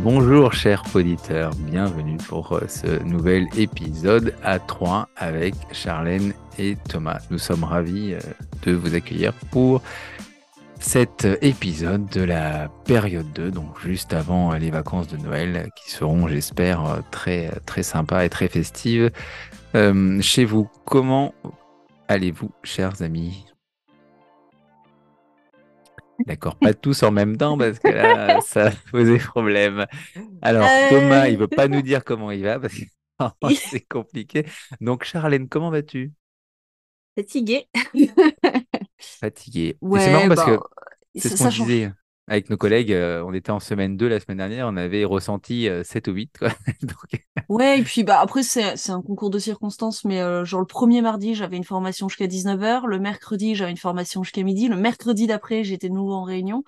Bonjour chers auditeurs, bienvenue pour ce nouvel épisode à 3 avec Charlène et Thomas. Nous sommes ravis de vous accueillir pour cet épisode de la période 2, donc juste avant les vacances de Noël, qui seront, j'espère, très, très sympas et très festives. Chez vous, comment allez-vous, chers amis? D'accord, pas tous en même temps parce que là, ça va poser problème. Alors, Thomas, il Euh, veut pas nous dire comment il va parce que c'est compliqué. Donc, Charlène, comment vas-tu? Fatigué. Fatigué. Et c'est marrant Ouais, parce bah, que c'est ce ça, qu'on ça disait change. avec nos collègues. On était en semaine 2 la semaine dernière. On avait ressenti 7 ou 8, quoi. Donc, Ouais, et puis bah après, c'est un concours de circonstances, mais genre le premier mardi, j'avais une formation jusqu'à 19h, le mercredi, j'avais une formation jusqu'à midi, le mercredi d'après, j'étais de nouveau en réunion.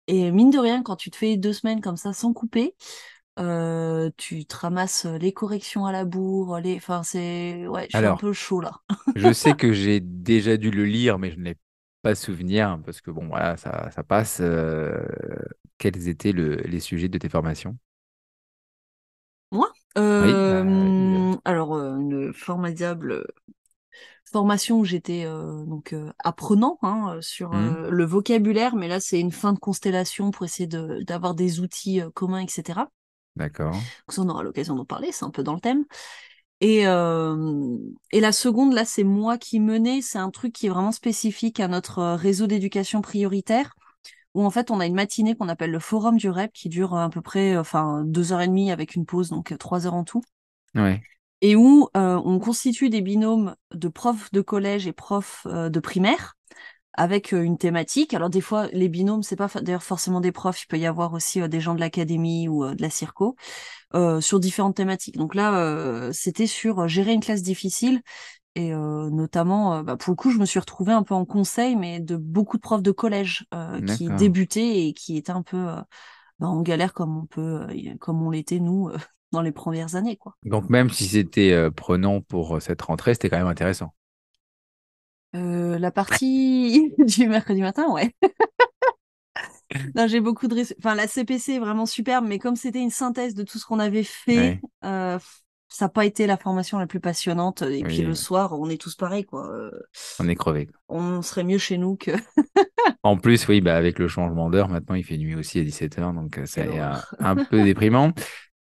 Et mine de rien, quand tu te fais 2 semaines comme ça sans couper, tu te ramasses les corrections à la bourre, enfin c'est. Ouais, je suis un alors, peu chaud là. je sais que j'ai déjà dû le lire, mais je n'ai pas souvenir parce que bon, voilà, ça passe. Quels étaient les sujets de tes formations? Moi? Oui, vas-y. Alors, une formidable formation où j'étais donc apprenant sur Hmm, le vocabulaire, mais là c'est une fin de constellation pour essayer d'avoir des outils communs, etc. d'accord. Donc ça, on aura l'occasion d'en parler, c'est un peu dans le thème. Et la seconde, là, c'est moi qui menais, c'est un truc qui est vraiment spécifique à notre réseau d'éducation prioritaire, où en fait on a une matinée qu'on appelle le forum du REP qui dure à peu près 2h30 avec une pause, donc 3 heures en tout Ouais, et où on constitue des binômes de profs de collège et profs de primaire avec une thématique. Alors des fois, les binômes, c'est pas d'ailleurs forcément des profs, il peut y avoir aussi des gens de l'académie ou de la circo sur différentes thématiques. Donc là, c'était sur gérer une classe difficile et notamment, bah, pour le coup, je me suis retrouvée un peu en conseil, mais de beaucoup de profs de collège qui d'accord. débutaient et qui étaient un peu bah, en galère comme on l'était nous dans les premières années, quoi. Donc, même si c'était prenant pour cette rentrée, c'était quand même intéressant. La partie du mercredi matin, ouais. Non, j'ai beaucoup de Enfin, la CPC est vraiment superbe, mais comme c'était une synthèse de tout ce qu'on avait fait, Ouais, ça n'a pas été la formation la plus passionnante. Et puis le oui, soir, on est tous pareils, quoi. on est crevé. On serait mieux chez nous que. En plus, oui, bah, avec le changement d'heure, maintenant il fait nuit aussi à 17h, donc Quelle c'est horreur. un peu déprimant.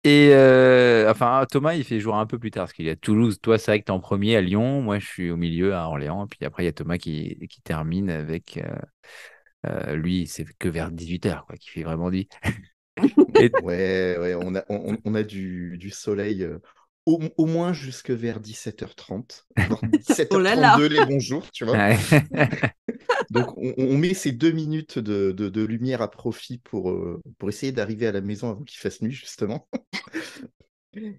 Et enfin, Thomas, il fait jour un peu plus tard, parce qu'il est à Toulouse. Toi, c'est vrai que tu es en premier à Lyon, moi je suis au milieu à Orléans, puis après il y a Thomas qui termine avec, lui, c'est que vers 18h, quoi, qui fait vraiment dit. Et, Ouais, ouais, on a du soleil au moins jusque vers 17h30, voire Oh là là! 17h32 les bons jours, tu vois. ouais. Donc on met ces 2 minutes de lumière à profit pour essayer d'arriver à la maison avant qu'il fasse nuit, justement.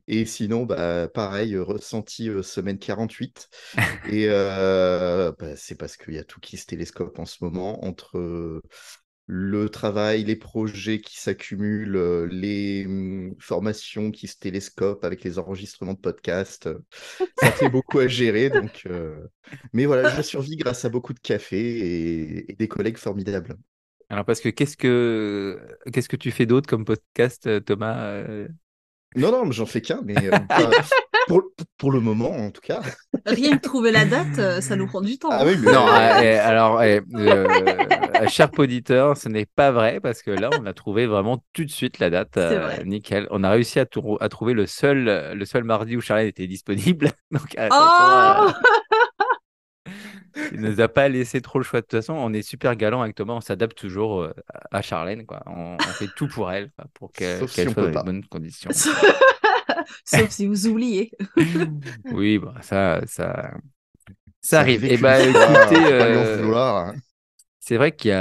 Et sinon, bah, pareil, ressenti semaine 48. Et bah, c'est parce qu'il y a tout qui se télescope en ce moment entre le travail, les projets qui s'accumulent, les formations qui se télescopent avec les enregistrements de podcasts. Ça fait beaucoup à gérer. Mais voilà, je survis grâce à beaucoup de café et des collègues formidables. Alors, parce que qu'est-ce que tu fais d'autre comme podcast, Thomas? Non, non, j'en fais qu'un, mais pas pour, pour le moment en tout cas. Rien que trouver la date, ça nous prend du Ah temps, hein. oui, Non, mais alors, cher auditeur, ce n'est pas vrai parce que là, on a trouvé vraiment tout de suite la date, C'est vrai. nickel. On a réussi à trouver le seul mardi où Charlène était disponible. Donc, attention, Oh! il ne nous a pas laissé trop le choix. De toute façon, on est super galant avec Thomas, on s'adapte toujours à Charlène, quoi. On fait tout pour elle, quoi, pour sauf qu'elle si on soit dans peut les pas. bonnes conditions. Sauf si vous oubliez. Oui, bah, ça C'est arrive. arrivé Eh qu'une ben, fois, écoutez, faut pas lui en vouloir, hein. c'est vrai qu'il y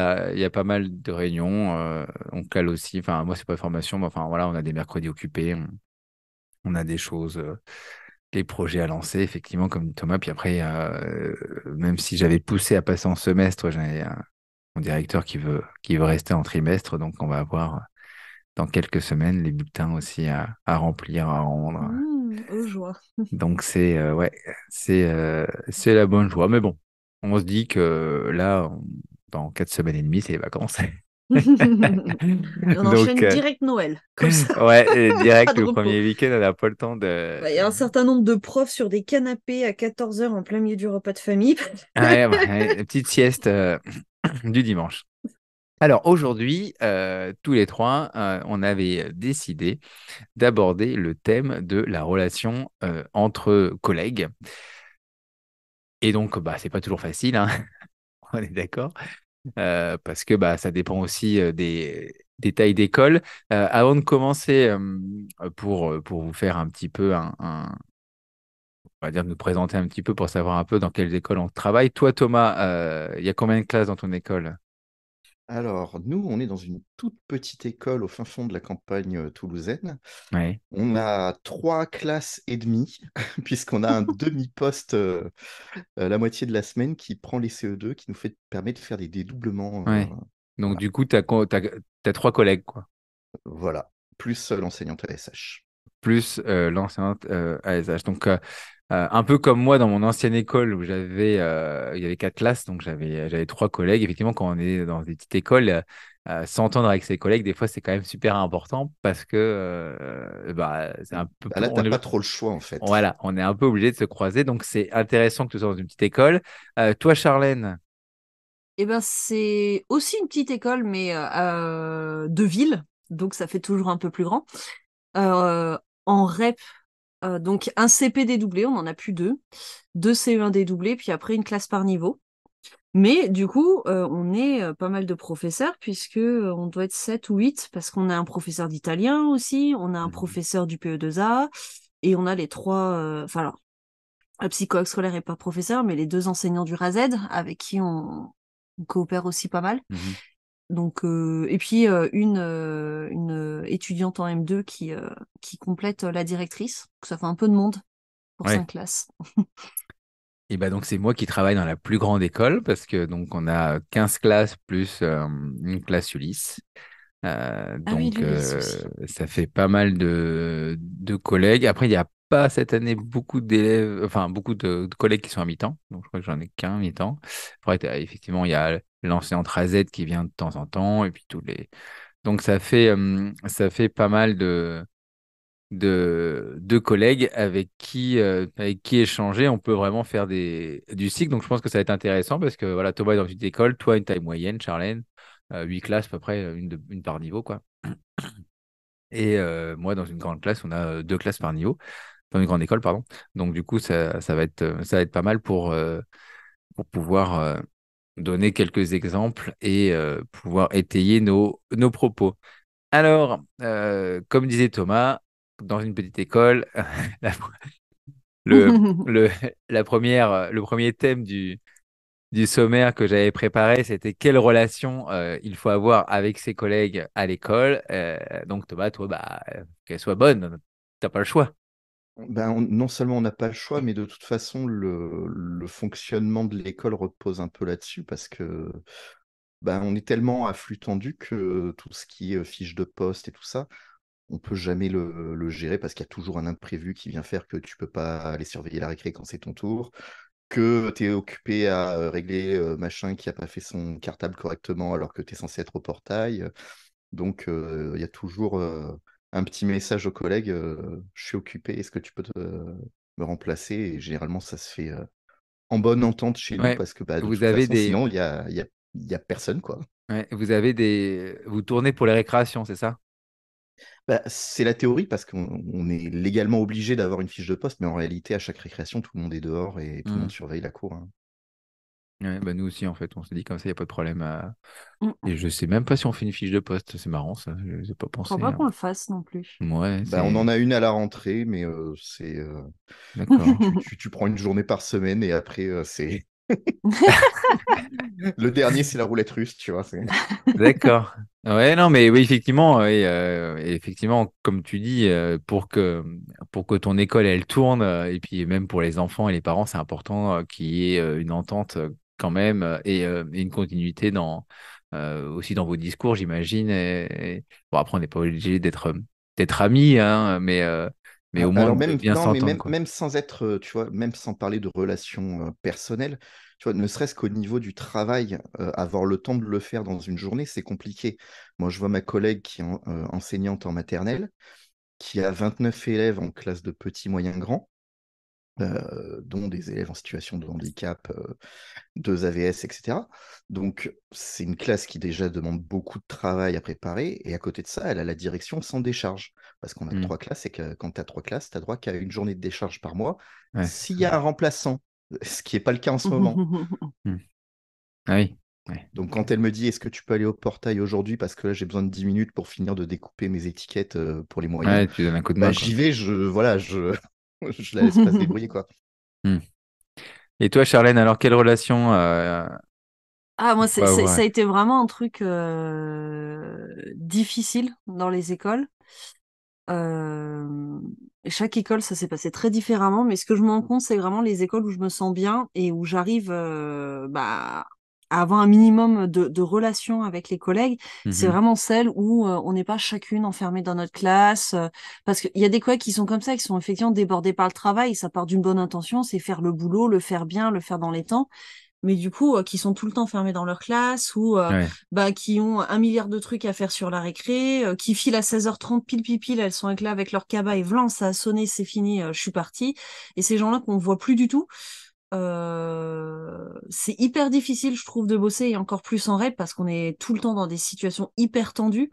a pas mal de réunions. On cale aussi. Enfin, moi, c'est pas formation, mais enfin, voilà, on a des mercredis occupés. On a des choses, des projets à lancer, effectivement, comme dit Thomas. Puis après, même si j'avais poussé à passer en semestre, j'ai mon directeur qui veut rester en trimestre. Donc, on va avoir dans quelques semaines les bulletins aussi à remplir, à rendre. Aux joies. Donc, ouais, c'est la bonne joie. Mais bon, on se dit que là, dans 4 semaines et demie, c'est les vacances. Et on Donc, enchaîne direct Noël, comme ça, ouais, pas direct de le repos. premier week-end, on n'a pas le temps de. Bah, il y a un certain nombre de profs sur des canapés à 14 heures en plein milieu du repas de famille. Ouais, ouais, une petite sieste du dimanche. Alors aujourd'hui, tous les trois, on avait décidé d'aborder le thème de la relation entre collègues. Et donc, bah, c'est pas toujours facile, hein, on est d'accord, parce que bah, ça dépend aussi des tailles d'école. Avant de commencer, pour vous faire un petit peu on va dire, nous présenter un petit peu pour savoir un peu dans quelles écoles on travaille. Toi, Thomas, il y a combien de classes dans ton école? Alors, nous, on est dans une toute petite école au fin fond de la campagne toulousaine. Oui. On a 3 classes et demie, puisqu'on a un demi-poste la moitié de la semaine qui prend les CE2, qui nous permet de faire des dédoublements. Ouais. Donc, Voilà. du coup, tu as trois collègues, quoi. Voilà. Plus l'enseignante ASH. Plus l'enseignante ASH. Donc, un peu comme moi dans mon ancienne école où il y avait quatre classes, donc j'avais trois collègues. Effectivement, quand on est dans des petites écoles, s'entendre avec ses collègues, des fois, c'est quand même super important parce que bah, c'est un peu, Bah là, on t'as est, pas trop le choix, en fait. voilà, on est un peu obligé de se croiser. Donc, c'est intéressant que tu sois dans une petite école. Toi, Charlène, Et ben, c'est aussi une petite école, mais de ville, donc ça fait toujours un peu plus grand. En REP, donc un CP dédoublé, on en a plus deux. Deux CE1 dédoublés, puis après une classe par niveau. Mais du coup, on est pas mal de professeurs, puisque on doit être 7 ou 8 parce qu'on a un professeur d'italien aussi, on a un Mhm. professeur du PE2A, et on a les trois, enfin alors, le psychologue scolaire est pas professeur, mais les deux enseignants du RASED, avec qui on coopère aussi pas mal. mhm. Donc, et puis une étudiante en M2 qui complète la directrice. Donc, ça fait un peu de monde pour Ouais. 5 classes. Et bah donc c'est moi qui travaille dans la plus grande école parce que donc on a 15 classes plus une classe Ulysse. Ah oui, Donc l'Ulysse aussi. ça fait pas mal de collègues. Après il n'y a pas cette année beaucoup d'élèves, enfin beaucoup de collègues qui sont à mi-temps. Donc je crois que j'en ai qu'un mi-temps. Après effectivement il y a l'enseignante Razette qui vient de temps en temps et puis tous les. Donc ça fait pas mal de collègues avec qui échanger. On peut vraiment faire du cycle. Donc, je pense que ça va être intéressant parce que voilà, Thomas est dans une petite école, toi, une taille moyenne, Charlène, 8 classes à peu près, une par niveau, quoi. Et moi, dans une grande classe, on a 2 classes par niveau, dans une grande école, pardon. Donc, du coup, ça va être pas mal pour pouvoir donner quelques exemples et pouvoir étayer nos propos. Alors, comme disait Thomas, dans une petite école, la, le, le, le premier thème du sommaire que j'avais préparé, c'était quelle relation il faut avoir avec ses collègues à l'école. Donc, Thomas, toi, bah, qu'elle soit bonne, t'as pas le choix. Ben, non seulement on n'a pas le choix, mais de toute façon, le fonctionnement de l'école repose un peu là-dessus parce que ben, on est tellement à flux tendu que tout ce qui est fiche de poste et tout ça, on peut jamais le gérer parce qu'il y a toujours un imprévu qui vient faire que tu peux pas aller surveiller la récré quand c'est ton tour, que tu es occupé à régler machin qui a pas fait son cartable correctement alors que tu es censé être au portail. Donc, il y a toujours un petit message aux collègues, je suis occupé, est-ce que tu peux me remplacer? Et généralement, ça se fait en bonne entente chez nous Ouais, parce que bah, de vous toute avez façon, des, sinon, il y a personne, quoi. ouais, vous tournez pour les récréations, c'est ça? Bah, c'est la théorie parce qu'on est légalement obligé d'avoir une fiche de poste, mais en réalité, à chaque récréation, tout le monde est dehors et tout le Hmm. monde surveille la cour, hein. Ouais, bah nous aussi, en fait, on se dit comme ça, il n'y a pas de problème. Je Et je sais même pas si on fait une fiche de poste, c'est marrant ça, je n'ai pas crois pensé, pas hein. qu'on le fasse non plus. Ouais, Bah, on en a une à la rentrée, mais c'est d'accord. tu prends une journée par semaine et après, c'est le dernier, c'est la roulette russe, tu vois. D'accord. Ouais, non, mais oui, effectivement, et effectivement, comme tu dis, pour que ton école elle tourne, et puis même pour les enfants et les parents, c'est important qu'il y ait une entente quand même et une continuité aussi dans vos discours, j'imagine. Bon, après, on n'est pas obligé d'être amis, hein, Mais au moins, Alors vous pouvez même, bien non, mais s'entendre, même, quoi. même sans être, tu vois, même sans parler de relations personnelles, tu vois, ne serait-ce qu'au niveau du travail, avoir le temps de le faire dans une journée, c'est compliqué. Moi, je vois ma collègue qui est enseignante en maternelle, qui a 29 élèves en classe de petits, moyens, grands, dont des élèves en situation de handicap, 2 AVS, etc. Donc, c'est une classe qui déjà demande beaucoup de travail à préparer. Et à côté de ça, elle a la direction sans décharge. Parce qu'on a Hmm. 3 classes et que quand tu as 3 classes, tu as droit qu'à une journée de décharge par mois Ouais, c'est s'il ça. y a un remplaçant, ce qui n'est pas le cas en ce moment. Hmm. Ah oui. Ouais. Donc, Donc, quand elle me dit, est-ce que tu peux aller au portail aujourd'hui parce que là, j'ai besoin de 10 minutes pour finir de découper mes étiquettes pour les moyens, ouais, tu donnes un coup de bah, main, quoi. j'y vais, voilà, je la laisse pas se débrouiller, quoi. Hmm. Et toi, Charlène, alors quelle relation Ah, moi, on peut avoir? ça a été vraiment un truc difficile dans les écoles. Et chaque école, ça s'est passé très différemment, mais ce que je me rends compte, c'est vraiment les écoles où je me sens bien et où j'arrive à avoir un minimum de relations avec les collègues. C'est Mhm. vraiment celles où on n'est pas chacune enfermée dans notre classe. Parce qu'il y a des collègues qui sont comme ça, qui sont effectivement débordés par le travail. Ça part d'une bonne intention, c'est faire le boulot, le faire bien, le faire dans les temps, mais du coup, qui sont tout le temps fermés dans leur classe ou Ouais. qui ont un milliard de trucs à faire sur la récré, qui filent à 16h30 pile pile pile, elles sont avec là avec leur cabas et vlan, ça a sonné, c'est fini, je suis partie. Et ces gens-là qu'on voit plus du tout, c'est hyper difficile, je trouve, de bosser et encore plus en REP parce qu'on est tout le temps dans des situations hyper tendues.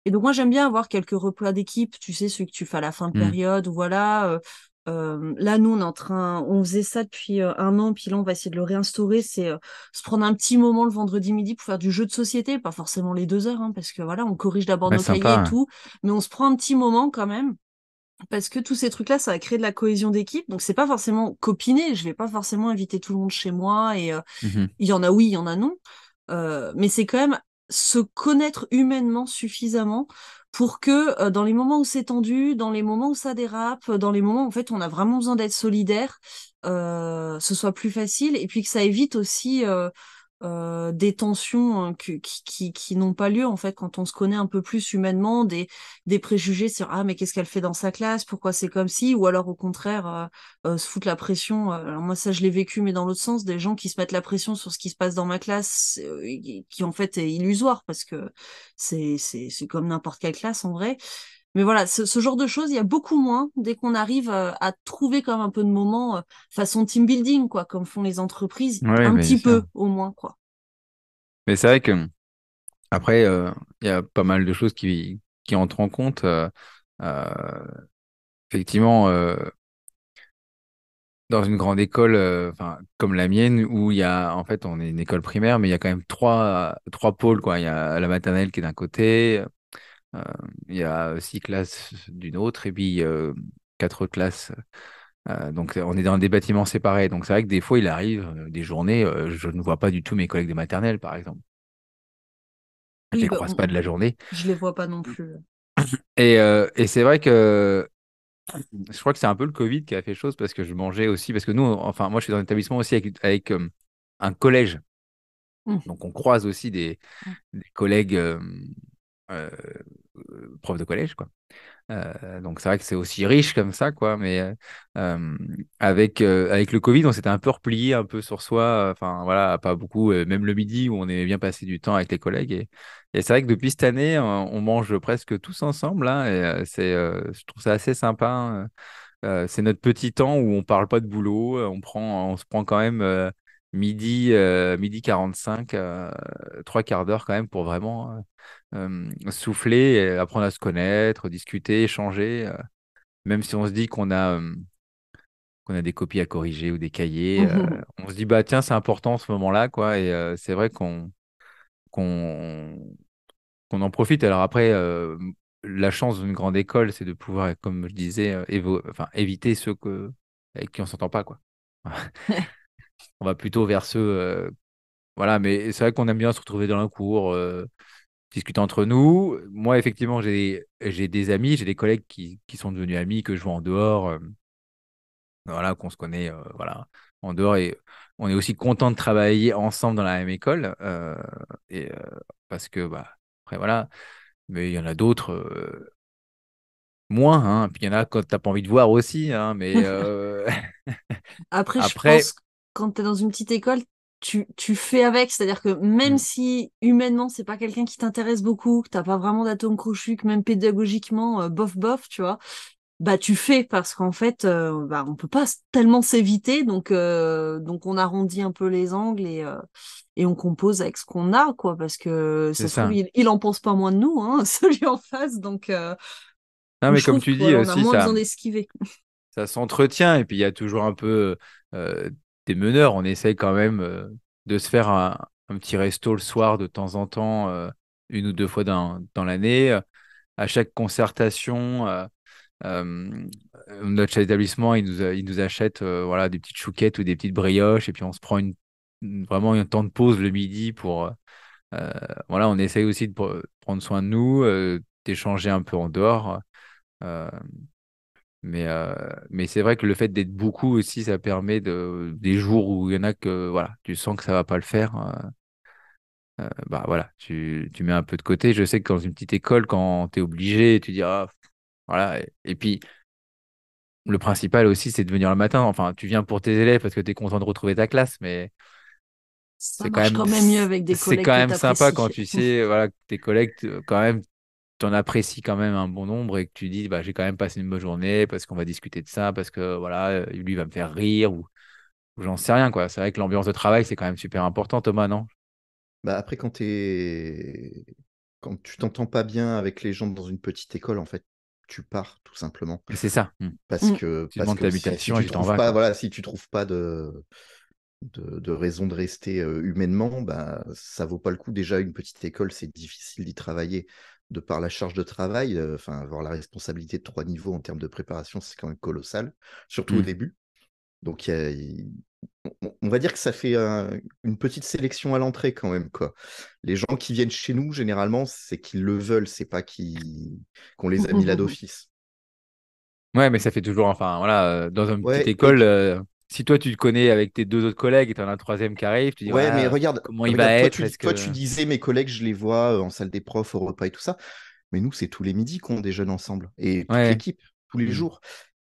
Et donc moi j'aime bien avoir quelques replats d'équipe, tu sais, celui que tu fais à la fin de Hmm. période, ou voilà. Là nous on faisait ça depuis 1 an, puis là on va essayer de le réinstaurer, c'est se prendre un petit moment le vendredi midi pour faire du jeu de société, pas forcément les 2 heures, hein, parce que voilà, on corrige d'abord Ouais, nos cahiers et sympa. tout, mais on se prend un petit moment quand même, parce que tous ces trucs-là, ça va créer de la cohésion d'équipe, donc c'est pas forcément copiné, je vais pas forcément inviter tout le monde chez moi, et Mhm. il y en a oui, il y en a non. Mais c'est quand même se connaître humainement suffisamment pour que dans les moments où c'est tendu, dans les moments où ça dérape, dans les moments où en fait on a vraiment besoin d'être solidaire, ce soit plus facile et puis que ça évite aussi des tensions qui n'ont pas lieu en fait quand on se connaît un peu plus humainement, des préjugés sur ah mais qu'est-ce qu'elle fait dans sa classe, pourquoi c'est comme si, ou alors au contraire se foutre la pression. Alors moi ça je l'ai vécu mais dans l'autre sens, des gens qui se mettent la pression sur ce qui se passe dans ma classe, qui en fait est illusoire parce que c'est comme n'importe quelle classe en vrai. Mais voilà, ce genre de choses, il y a beaucoup moins dès qu'on arrive à trouver comme un peu de moments façon team building, quoi, comme font les entreprises, Ouais, un bien petit sûr. peu au moins, quoi. Mais c'est vrai que après, il y a pas mal de choses qui entrent en compte. Euh, Effectivement, dans une grande école, enfin, comme la mienne, où il y a, en fait, on est une école primaire, mais il y a quand même trois pôles, quoi. Il y a la maternelle qui est d'un côté, euh, il y a 6 classes d'une autre, et puis 4 classes. Donc, on est dans des bâtiments séparés. Donc, c'est vrai que des fois, il arrive des journées, je ne vois pas du tout mes collègues de maternelle, par exemple. Je Oui, les croise pas de la journée. je les vois pas non plus. Et c'est vrai que je crois que c'est un peu le Covid qui a fait chose parce que je mangeais aussi, parce que nous, enfin, moi, je suis dans un établissement aussi avec un collège. Mm. Donc, on croise aussi des collègues euh, profs de collège, quoi. Donc, c'est vrai que c'est aussi riche comme ça, quoi. Mais avec le Covid, on s'était un peu replié un peu sur soi. Enfin, voilà, pas beaucoup, même le midi où on aimait bien passer du temps avec les collègues. Et c'est vrai que depuis cette année, on mange presque tous ensemble, là. Et je trouve ça assez sympa, hein. C'est notre petit temps où on parle pas de boulot. On se prend quand même midi 45, 3 quarts d'heure quand même pour vraiment souffler, et apprendre à se connaître, discuter, échanger. Même si on se dit qu'on a des copies à corriger ou des cahiers, on se dit bah tiens c'est important ce moment-là quoi. Et c'est vrai qu'on qu'on en profite. Alors après, la chance d'une grande école, c'est de pouvoir, comme je disais, enfin, éviter ceux avec qui on s'entend pas, quoi. On va plutôt vers ceux, voilà. Mais c'est vrai qu'on aime bien se retrouver dans un cours, discuter entre nous. Moi, effectivement, j'ai des amis, j'ai des collègues qui sont devenus amis, que je vois en dehors, voilà, qu'on se connaît, voilà, en dehors. Et on est aussi content de travailler ensemble dans la même école, et parce que, bah, après, voilà. Mais il y en a d'autres. moins, hein. Puis il y en a quand t'as pas envie de voir aussi, hein, mais Après, je après, pense que quand tu es dans une petite école, tu fais avec. C'est-à-dire que même hmm, si humainement, c'est pas quelqu'un qui t'intéresse beaucoup, que t'as pas vraiment d'atome crochu, que même pédagogiquement, bof bof, tu vois, bah tu fais parce qu'en fait, bah, on peut pas tellement s'éviter. Donc on arrondit un peu les angles et on compose avec ce qu'on a, quoi. Parce que c'est ça se trouve, ça. il en pense pas moins de nous, hein, celui en face. Non, Donc mais je comme trouve tu que dis voilà, on a aussi, moins ça, besoin d'esquiver. ça s'entretient et puis il y a toujours un peu des meneurs. On essaye quand même de se faire un petit resto le soir de temps en temps, une ou deux fois dans l'année. À chaque concertation, euh, notre établissement, il nous achète voilà, des petites chouquettes ou des petites brioches et puis on se prend vraiment un temps de pause le midi pour... voilà, on essaye aussi de prendre soin de nous, d'échanger un peu en dehors. euh, mais c'est vrai que le fait d'être beaucoup aussi, ça permet des jours où il y en a que voilà, tu sens que ça va pas le faire. Bah voilà, tu mets un peu de côté. Je sais que dans une petite école, quand tu es obligé, tu dis ah, voilà. Et puis le principal aussi, c'est de venir le matin. Enfin, tu viens pour tes élèves parce que tu es content de retrouver ta classe, mais Ça marche quand même mieux avec des c'est collègues quand que même tu sympa quand apprécies. tu sais voilà, que tes collègues, quand même, t'en apprécies quand même un bon nombre et que tu dis bah, j'ai quand même passé une bonne journée parce qu'on va discuter de ça, parce que voilà, lui va me faire rire ou j'en sais rien, quoi. C'est vrai que l'ambiance de travail, c'est quand même super important, Thomas, non? Bah, après, quand tu t'entends pas bien avec les gens dans une petite école, en fait, tu pars tout simplement. C'est ça. Parce Mm. que, Tu parce demandes que ta si mutation et tu tu t'en trouves vas, pas, quoi. voilà, si tu trouves pas de raison de rester humainement, bah, ça vaut pas le coup. Déjà, une petite école, c'est difficile d'y travailler de par la charge de travail. Enfin, avoir la responsabilité de 3 niveaux en termes de préparation, c'est quand même colossal, surtout au Hmm. début. Donc, on va dire que ça fait une petite sélection à l'entrée quand même, quoi. Les gens qui viennent chez nous, généralement, c'est qu'ils le veulent, c'est pas qu'on les a mis là d'office. Ouais, mais ça fait toujours, enfin, voilà, dans une petite Ouais, école, si toi tu te connais avec tes deux autres collègues et t'en as un troisième qui arrive, tu dis, ouais, mais voilà, regarde, comment il va regarde, être? Est-ce toi, tu que. disais, mes collègues, je les vois en salle des profs, au repas et tout ça. Mais nous, c'est tous les midis qu'on déjeune ensemble. Et toute Ouais. l'équipe, tous les Hmm. jours.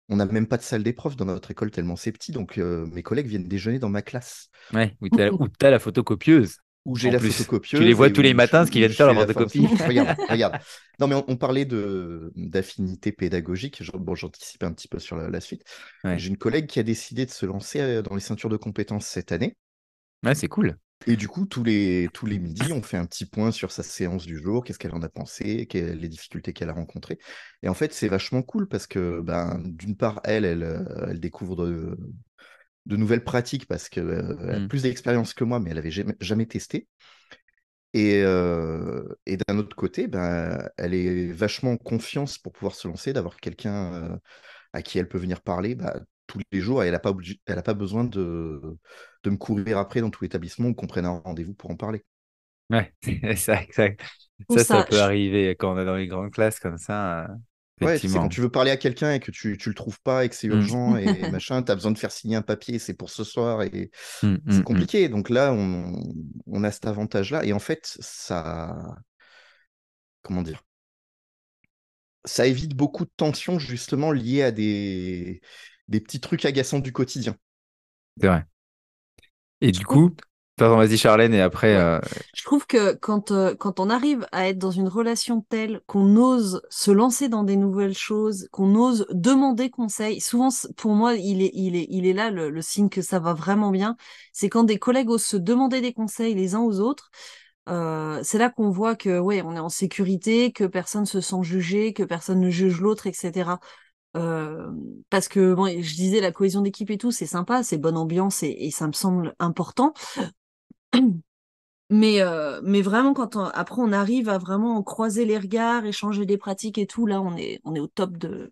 On n'a même pas de salle des profs dans notre école tellement c'est petit. Donc, mes collègues viennent déjeuner dans ma classe, Ouais, ou t'as la photocopieuse, où j'ai en la plus. Tu les photocopieuse vois et tous les matins, ce qu'ils où viennent je faire fais leur la photocopie. formation. Regarde, regarde. Non, mais on parlait d'affinité pédagogique. Bon, j'anticipe un petit peu sur la suite. Ouais, J'ai une collègue qui a décidé de se lancer dans les ceintures de compétences cette année. ouais, c'est cool. Et du coup, tous les midis, on fait un petit point sur sa séance du jour, qu'est-ce qu'elle en a pensé, les difficultés qu'elle a rencontrées. Et en fait, c'est vachement cool parce que, ben, d'une part, elle découvre de nouvelles pratiques parce qu'elle a Hmm. plus d'expérience que moi, mais elle avait jamais testé. Et d'un autre côté, ben, elle est vachement en confiance pour pouvoir se lancer, d'avoir quelqu'un à qui elle peut venir parler bah, tous les jours et elle a pas besoin de me courir après dans tout l'établissement ou qu'on prenne un rendez-vous pour en parler. Ouais, c'est ça, exact. Je trouve Ça ça, peut arriver quand on est dans les grandes classes comme ça, Ouais, tu sais, quand effectivement. tu veux parler à quelqu'un et que tu le trouves pas et que c'est Hmm. urgent et machin, tu as besoin de faire signer un papier, c'est pour ce soir et Hmm, c'est hmm, hmm. compliqué. Donc là, on a cet avantage-là. Et en fait, comment dire, ça évite beaucoup de tensions justement liées à des petits trucs agaçants du quotidien. C'est vrai. Et je du trouve coup, pardon, vas-y Charlène, et après, Ouais. Je trouve que quand on arrive à être dans une relation telle qu'on ose se lancer dans des nouvelles choses, qu'on ose demander conseil, souvent pour moi il est là le signe que ça va vraiment bien, c'est quand des collègues osent se demander des conseils les uns aux autres. C'est là qu'on voit que ouais on est en sécurité, que personne se sent jugé, que personne ne juge l'autre, etc. Euh, Parce que bon, je disais la cohésion d'équipe et tout, c'est sympa, c'est bonne ambiance et ça me semble important. Mais vraiment, après on arrive à vraiment croiser les regards, échanger des pratiques et tout, là on est au top de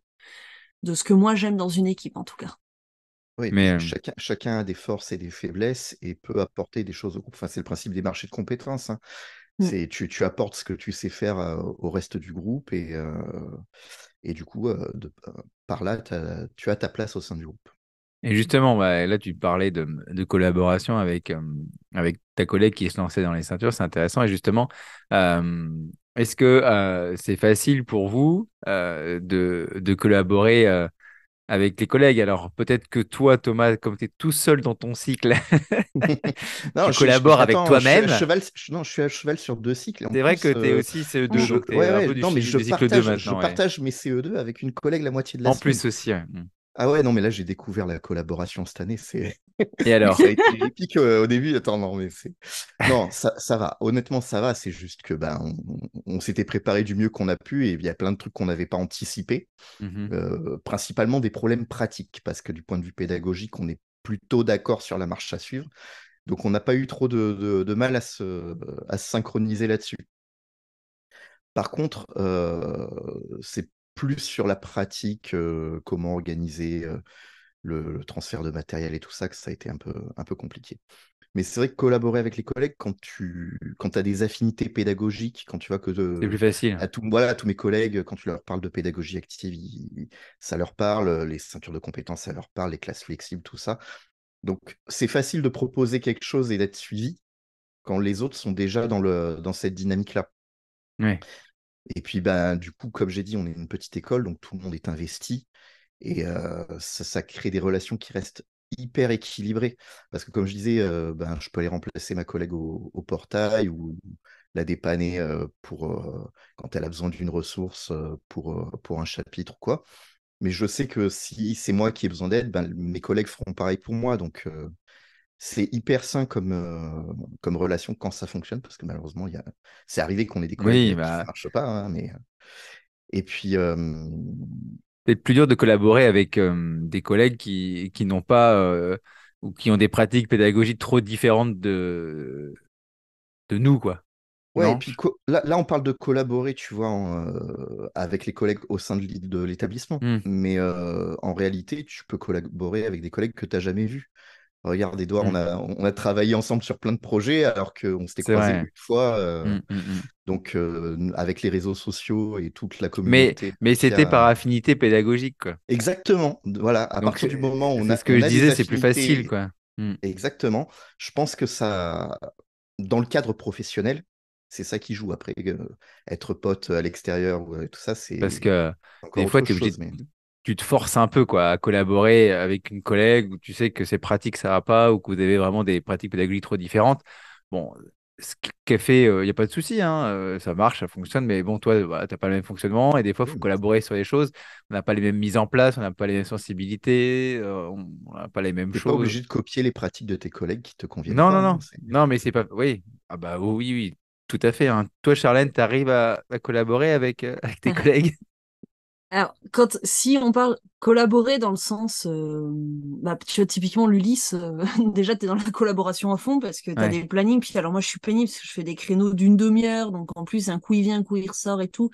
ce que moi j'aime dans une équipe en tout cas. Oui, et mais puis chacun a des forces et des faiblesses et peut apporter des choses au groupe. Enfin, c'est le principe des marchés de compétences, hein. Mm. Tu apportes ce que tu sais faire au reste du groupe et du coup, par là, tu as ta place au sein du groupe. et justement, bah, là, tu parlais de collaboration avec ta collègue qui se lançait dans les ceintures, c'est intéressant. Et justement, euh, est-ce que c'est facile pour vous de collaborer avec les collègues? Alors peut-être que toi, Thomas, comme tu es tout seul dans ton cycle, Non, tu collabores avec attends, je suis à toi-même. cheval, non, je suis à cheval sur 2 cycles. Et en C'est vrai que plus, tu es aussi CE2, Mm. donc tu es ouais, un peu ouais, non, mais du cycle 2 je maintenant, ouais. partage mes CE2 avec une collègue la moitié de la En semaine. plus aussi, ouais. Ah ouais, non, mais là, j'ai découvert la collaboration cette année. Et alors? Ça a été épique au début. Attends, non, mais c'est. Non, ça va. Honnêtement, ça va. C'est juste que ben, on s'était préparé du mieux qu'on a pu et il y a plein de trucs qu'on n'avait pas anticipés. Mhm. Principalement des problèmes pratiques, parce que du point de vue pédagogique, on est plutôt d'accord sur la marche à suivre. Donc, on n'a pas eu trop de mal à se synchroniser là-dessus. Par contre, c'est plus sur la pratique, comment organiser le transfert de matériel et tout ça, que ça a été un peu compliqué. Mais c'est vrai que collaborer avec les collègues, quand tu as des affinités pédagogiques, quand tu vois que C'est plus facile. voilà, tous mes collègues, quand tu leur parles de pédagogie active, ça leur parle, les ceintures de compétences, ça leur parle, les classes flexibles, tout ça. Donc, c'est facile de proposer quelque chose et d'être suivi quand les autres sont déjà dans cette dynamique-là. Ouais. Et puis, ben, du coup, comme j'ai dit, on est une petite école, donc tout le monde est investi. Et ça crée des relations qui restent hyper équilibrées. Parce que, comme je disais, ben, je peux aller remplacer ma collègue au portail ou la dépanner quand elle a besoin d'une ressource pour un chapitre ou quoi. Mais je sais que si c'est moi qui ai besoin d'aide, ben, mes collègues feront pareil pour moi. Donc, c'est hyper sain comme relation quand ça fonctionne. Parce que malheureusement, c'est arrivé qu'on ait des collègues Oui, avec qui ça bah, ne marche pas. Hein, mais. Et puis, c'est plus dur de collaborer avec des collègues qui n'ont pas ou qui ont des pratiques pédagogiques trop différentes de nous, quoi. ouais, et Non? puis là, on parle de collaborer, tu vois, avec les collègues au sein de l'établissement. Hmm, Mais en réalité, tu peux collaborer avec des collègues que tu n'as jamais vus. Regarde, Edouard, hmm. on a travaillé ensemble sur plein de projets alors qu'on s'était C'est croisés vrai. une fois. Hmm, hmm, hmm. Donc, avec les réseaux sociaux et toute la Mais, communauté mais qu'il y c'était par a. affinité pédagogique, quoi. Exactement. Voilà, à Donc, partir du moment où c'est ce que on je a des disais, c'est plus facile, affinités. quoi. Hmm. Exactement. Je pense que ça, dans le cadre professionnel, c'est ça qui joue. Après, être pote à l'extérieur ou tout ça, Parce c'est que encore des fois, autre tu es obligé, chose. Mais tu te forces un peu, quoi, à collaborer avec une collègue où tu sais que ses pratiques, ça va pas, ou que vous avez vraiment des pratiques pédagogiques trop différentes. Bon, ce qu'elle fait, il n'y a pas de souci, hein, ça marche, ça fonctionne, mais bon, toi, voilà, t'as pas le même fonctionnement, et des fois, il oui, faut mais collaborer sur les choses. On n'a pas les mêmes mises en place, on n'a pas les mêmes sensibilités, on n'a pas les mêmes t'es pas choses. obligé de copier les pratiques de tes collègues qui te conviennent Non, pas. non, Hein, non, non, mais c'est pas. Oui, ah bah oui, oui, tout à fait, hein. Toi, Charlène, tu arrives à collaborer avec, avec tes collègues? Alors, si on parle collaborer dans le sens, bah, tu vois, typiquement l'Ulysse, déjà tu es dans la collaboration à fond parce que tu as Ouais, des plannings, puis alors moi je suis pénible parce que je fais des créneaux d'une demi-heure, donc en plus un coup il vient, un coup il ressort et tout.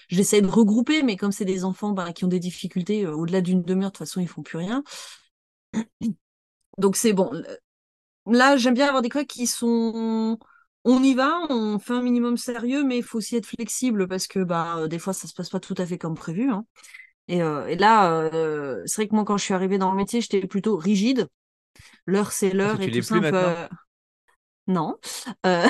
J'essaie de regrouper, mais comme c'est des enfants bah, qui ont des difficultés, au-delà d'une demi-heure, de toute façon ils font plus rien. Donc c'est bon. Là, j'aime bien avoir des collègues qui sont. On y va, on fait un minimum sérieux, mais il faut aussi être flexible parce que bah, des fois ça se passe pas tout à fait comme prévu, hein. Et là, c'est vrai que moi, quand je suis arrivée dans le métier, j'étais plutôt rigide. L'heure, c'est parce que l'heure et tu tout l'es ça. plus Un peu. maintenant. Non. Euh,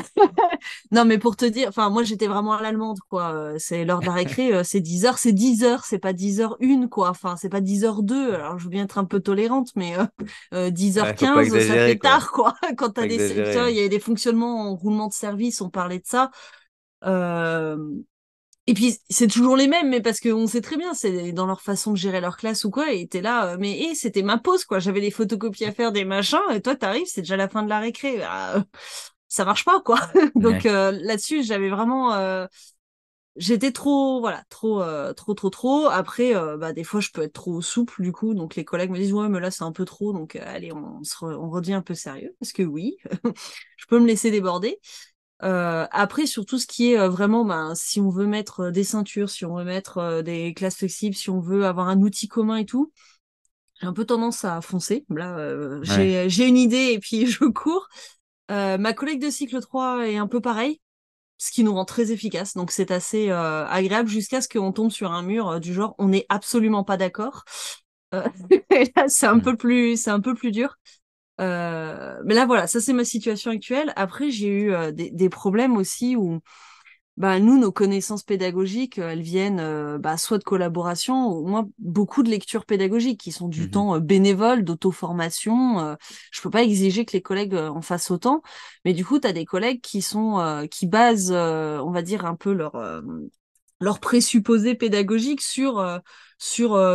Non, mais pour te dire, enfin, moi, j'étais vraiment à l'allemande, quoi. C'est l'heure de la récré, c'est 10 heures, c'est 10 heures, c'est pas 10 heures une, quoi. Enfin, c'est pas 10 heures deux. Alors, je veux bien être un peu tolérante, mais 10 heures Ouais, faut pas 15, ça fait exagérer, quoi. tard, quoi. Quand Pas t'as des, tu vois, exagérer. il y a des fonctionnements en roulement de service, on parlait de ça. Euh, Et puis, c'est toujours les mêmes, mais parce qu'on sait très bien, c'est dans leur façon de gérer leur classe ou quoi, et t'es là, mais c'était ma pause, quoi. J'avais des photocopies à faire, des machins, et toi, t'arrives, c'est déjà la fin de la récré. Ah, ça marche pas, quoi. Donc, Ouais. là-dessus, j'avais vraiment, j'étais trop, voilà, trop. Après, bah, des fois, je peux être trop souple, du coup, donc les collègues me disent, ouais, mais là, c'est un peu trop, donc allez, on redit un peu sérieux, parce que oui, je peux me laisser déborder. Après, sur tout ce qui est vraiment, ben, si on veut mettre des ceintures, si on veut mettre des classes flexibles, si on veut avoir un outil commun et tout, j'ai un peu tendance à foncer. Là, Ouais. j'ai une idée et puis je cours. Ma collègue de cycle 3 est un peu pareil, ce qui nous rend très efficace. Donc c'est assez agréable jusqu'à ce qu'on tombe sur un mur du genre on n'est absolument pas d'accord. Euh, et là, Hmm. c'est un peu plus dur. Mais là, voilà, ça c'est ma situation actuelle. Après, j'ai eu des problèmes aussi où bah, nous, nos connaissances pédagogiques, elles viennent bah, soit de collaboration, ou moins beaucoup de lectures pédagogiques qui sont du Mhm. temps bénévole, d'auto-formation. Je peux pas exiger que les collègues en fassent autant, mais du coup, tu as des collègues qui basent, on va dire, un peu leur présupposé pédagogique sur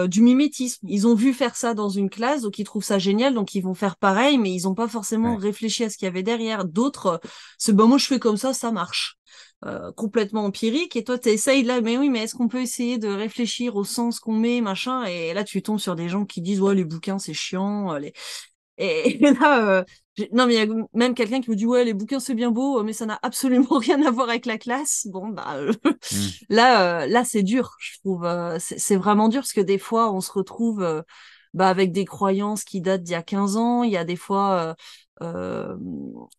du mimétisme. Ils ont vu faire ça dans une classe, donc ils trouvent ça génial, donc ils vont faire pareil, mais ils n'ont pas forcément Ouais. réfléchi à ce qu'il y avait derrière. D'autres, c'est bon, moi je fais comme ça marche. Complètement empirique, et toi tu essayes là, mais oui, mais est-ce qu'on peut essayer de réfléchir au sens qu'on met, machin, et là tu tombes sur des gens qui disent ouais les bouquins c'est chiant, et là, non, mais il y a même quelqu'un qui me dit, ouais, les bouquins, c'est bien beau, mais ça n'a absolument rien à voir avec la classe. Bon, bah, Mm. là, c'est dur, je trouve. C'est vraiment dur parce que des fois, on se retrouve bah, avec des croyances qui datent d'il y a 15 ans. Il y a des fois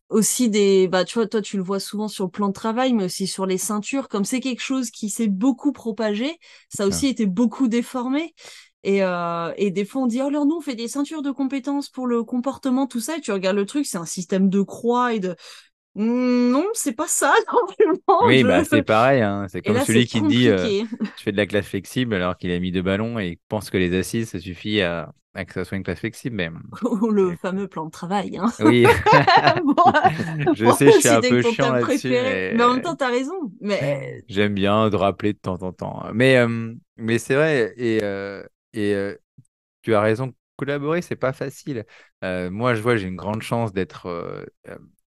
aussi bah, tu vois, toi, tu le vois souvent sur le plan de travail, mais aussi sur les ceintures. Comme c'est quelque chose qui s'est beaucoup propagé, ça a Ça. aussi été beaucoup déformé. Et des fois, on dit, oh, alors nous, on fait des ceintures de compétences pour le comportement, tout ça. Et tu regardes le truc, c'est un système de croix et de... Non, c'est pas ça, normalement. Oui, bah c'est pareil, hein. C'est Et comme là, celui c'est qui dit compliqué. je fais de la classe flexible alors qu'il a mis 2 ballons et il pense que les assises, ça suffit à que ça soit une classe flexible. Mais Ou le c'est- fameux plan de travail, hein. oui, Bon, je bon, sais, je suis un citer que peu ton chiant thème là-dessus, préféré. Mais en même mais temps, t'as raison. Mais j'aime bien de rappeler de temps en temps. Mais c'est vrai, et tu as raison, collaborer, c'est pas facile. Moi, je vois, j'ai une grande chance d'être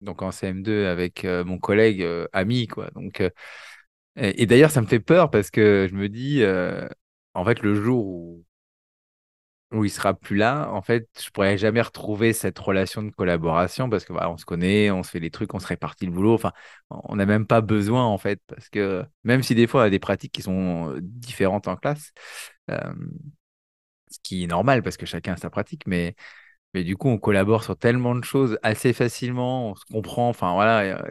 donc en CM2 avec mon collègue ami, quoi. Donc, et d'ailleurs, ça me fait peur parce que je me dis, en fait, le jour où il sera plus là, en fait, je pourrais jamais retrouver cette relation de collaboration parce que voilà, on se connaît, on se fait des trucs, on se répartit le boulot. Enfin, on n'a même pas besoin, en fait, parce que même si des fois, on a des pratiques qui sont différentes en classe, euh, ce qui est normal parce que chacun a sa pratique, mais du coup, on collabore sur tellement de choses assez facilement, on se comprend, enfin voilà.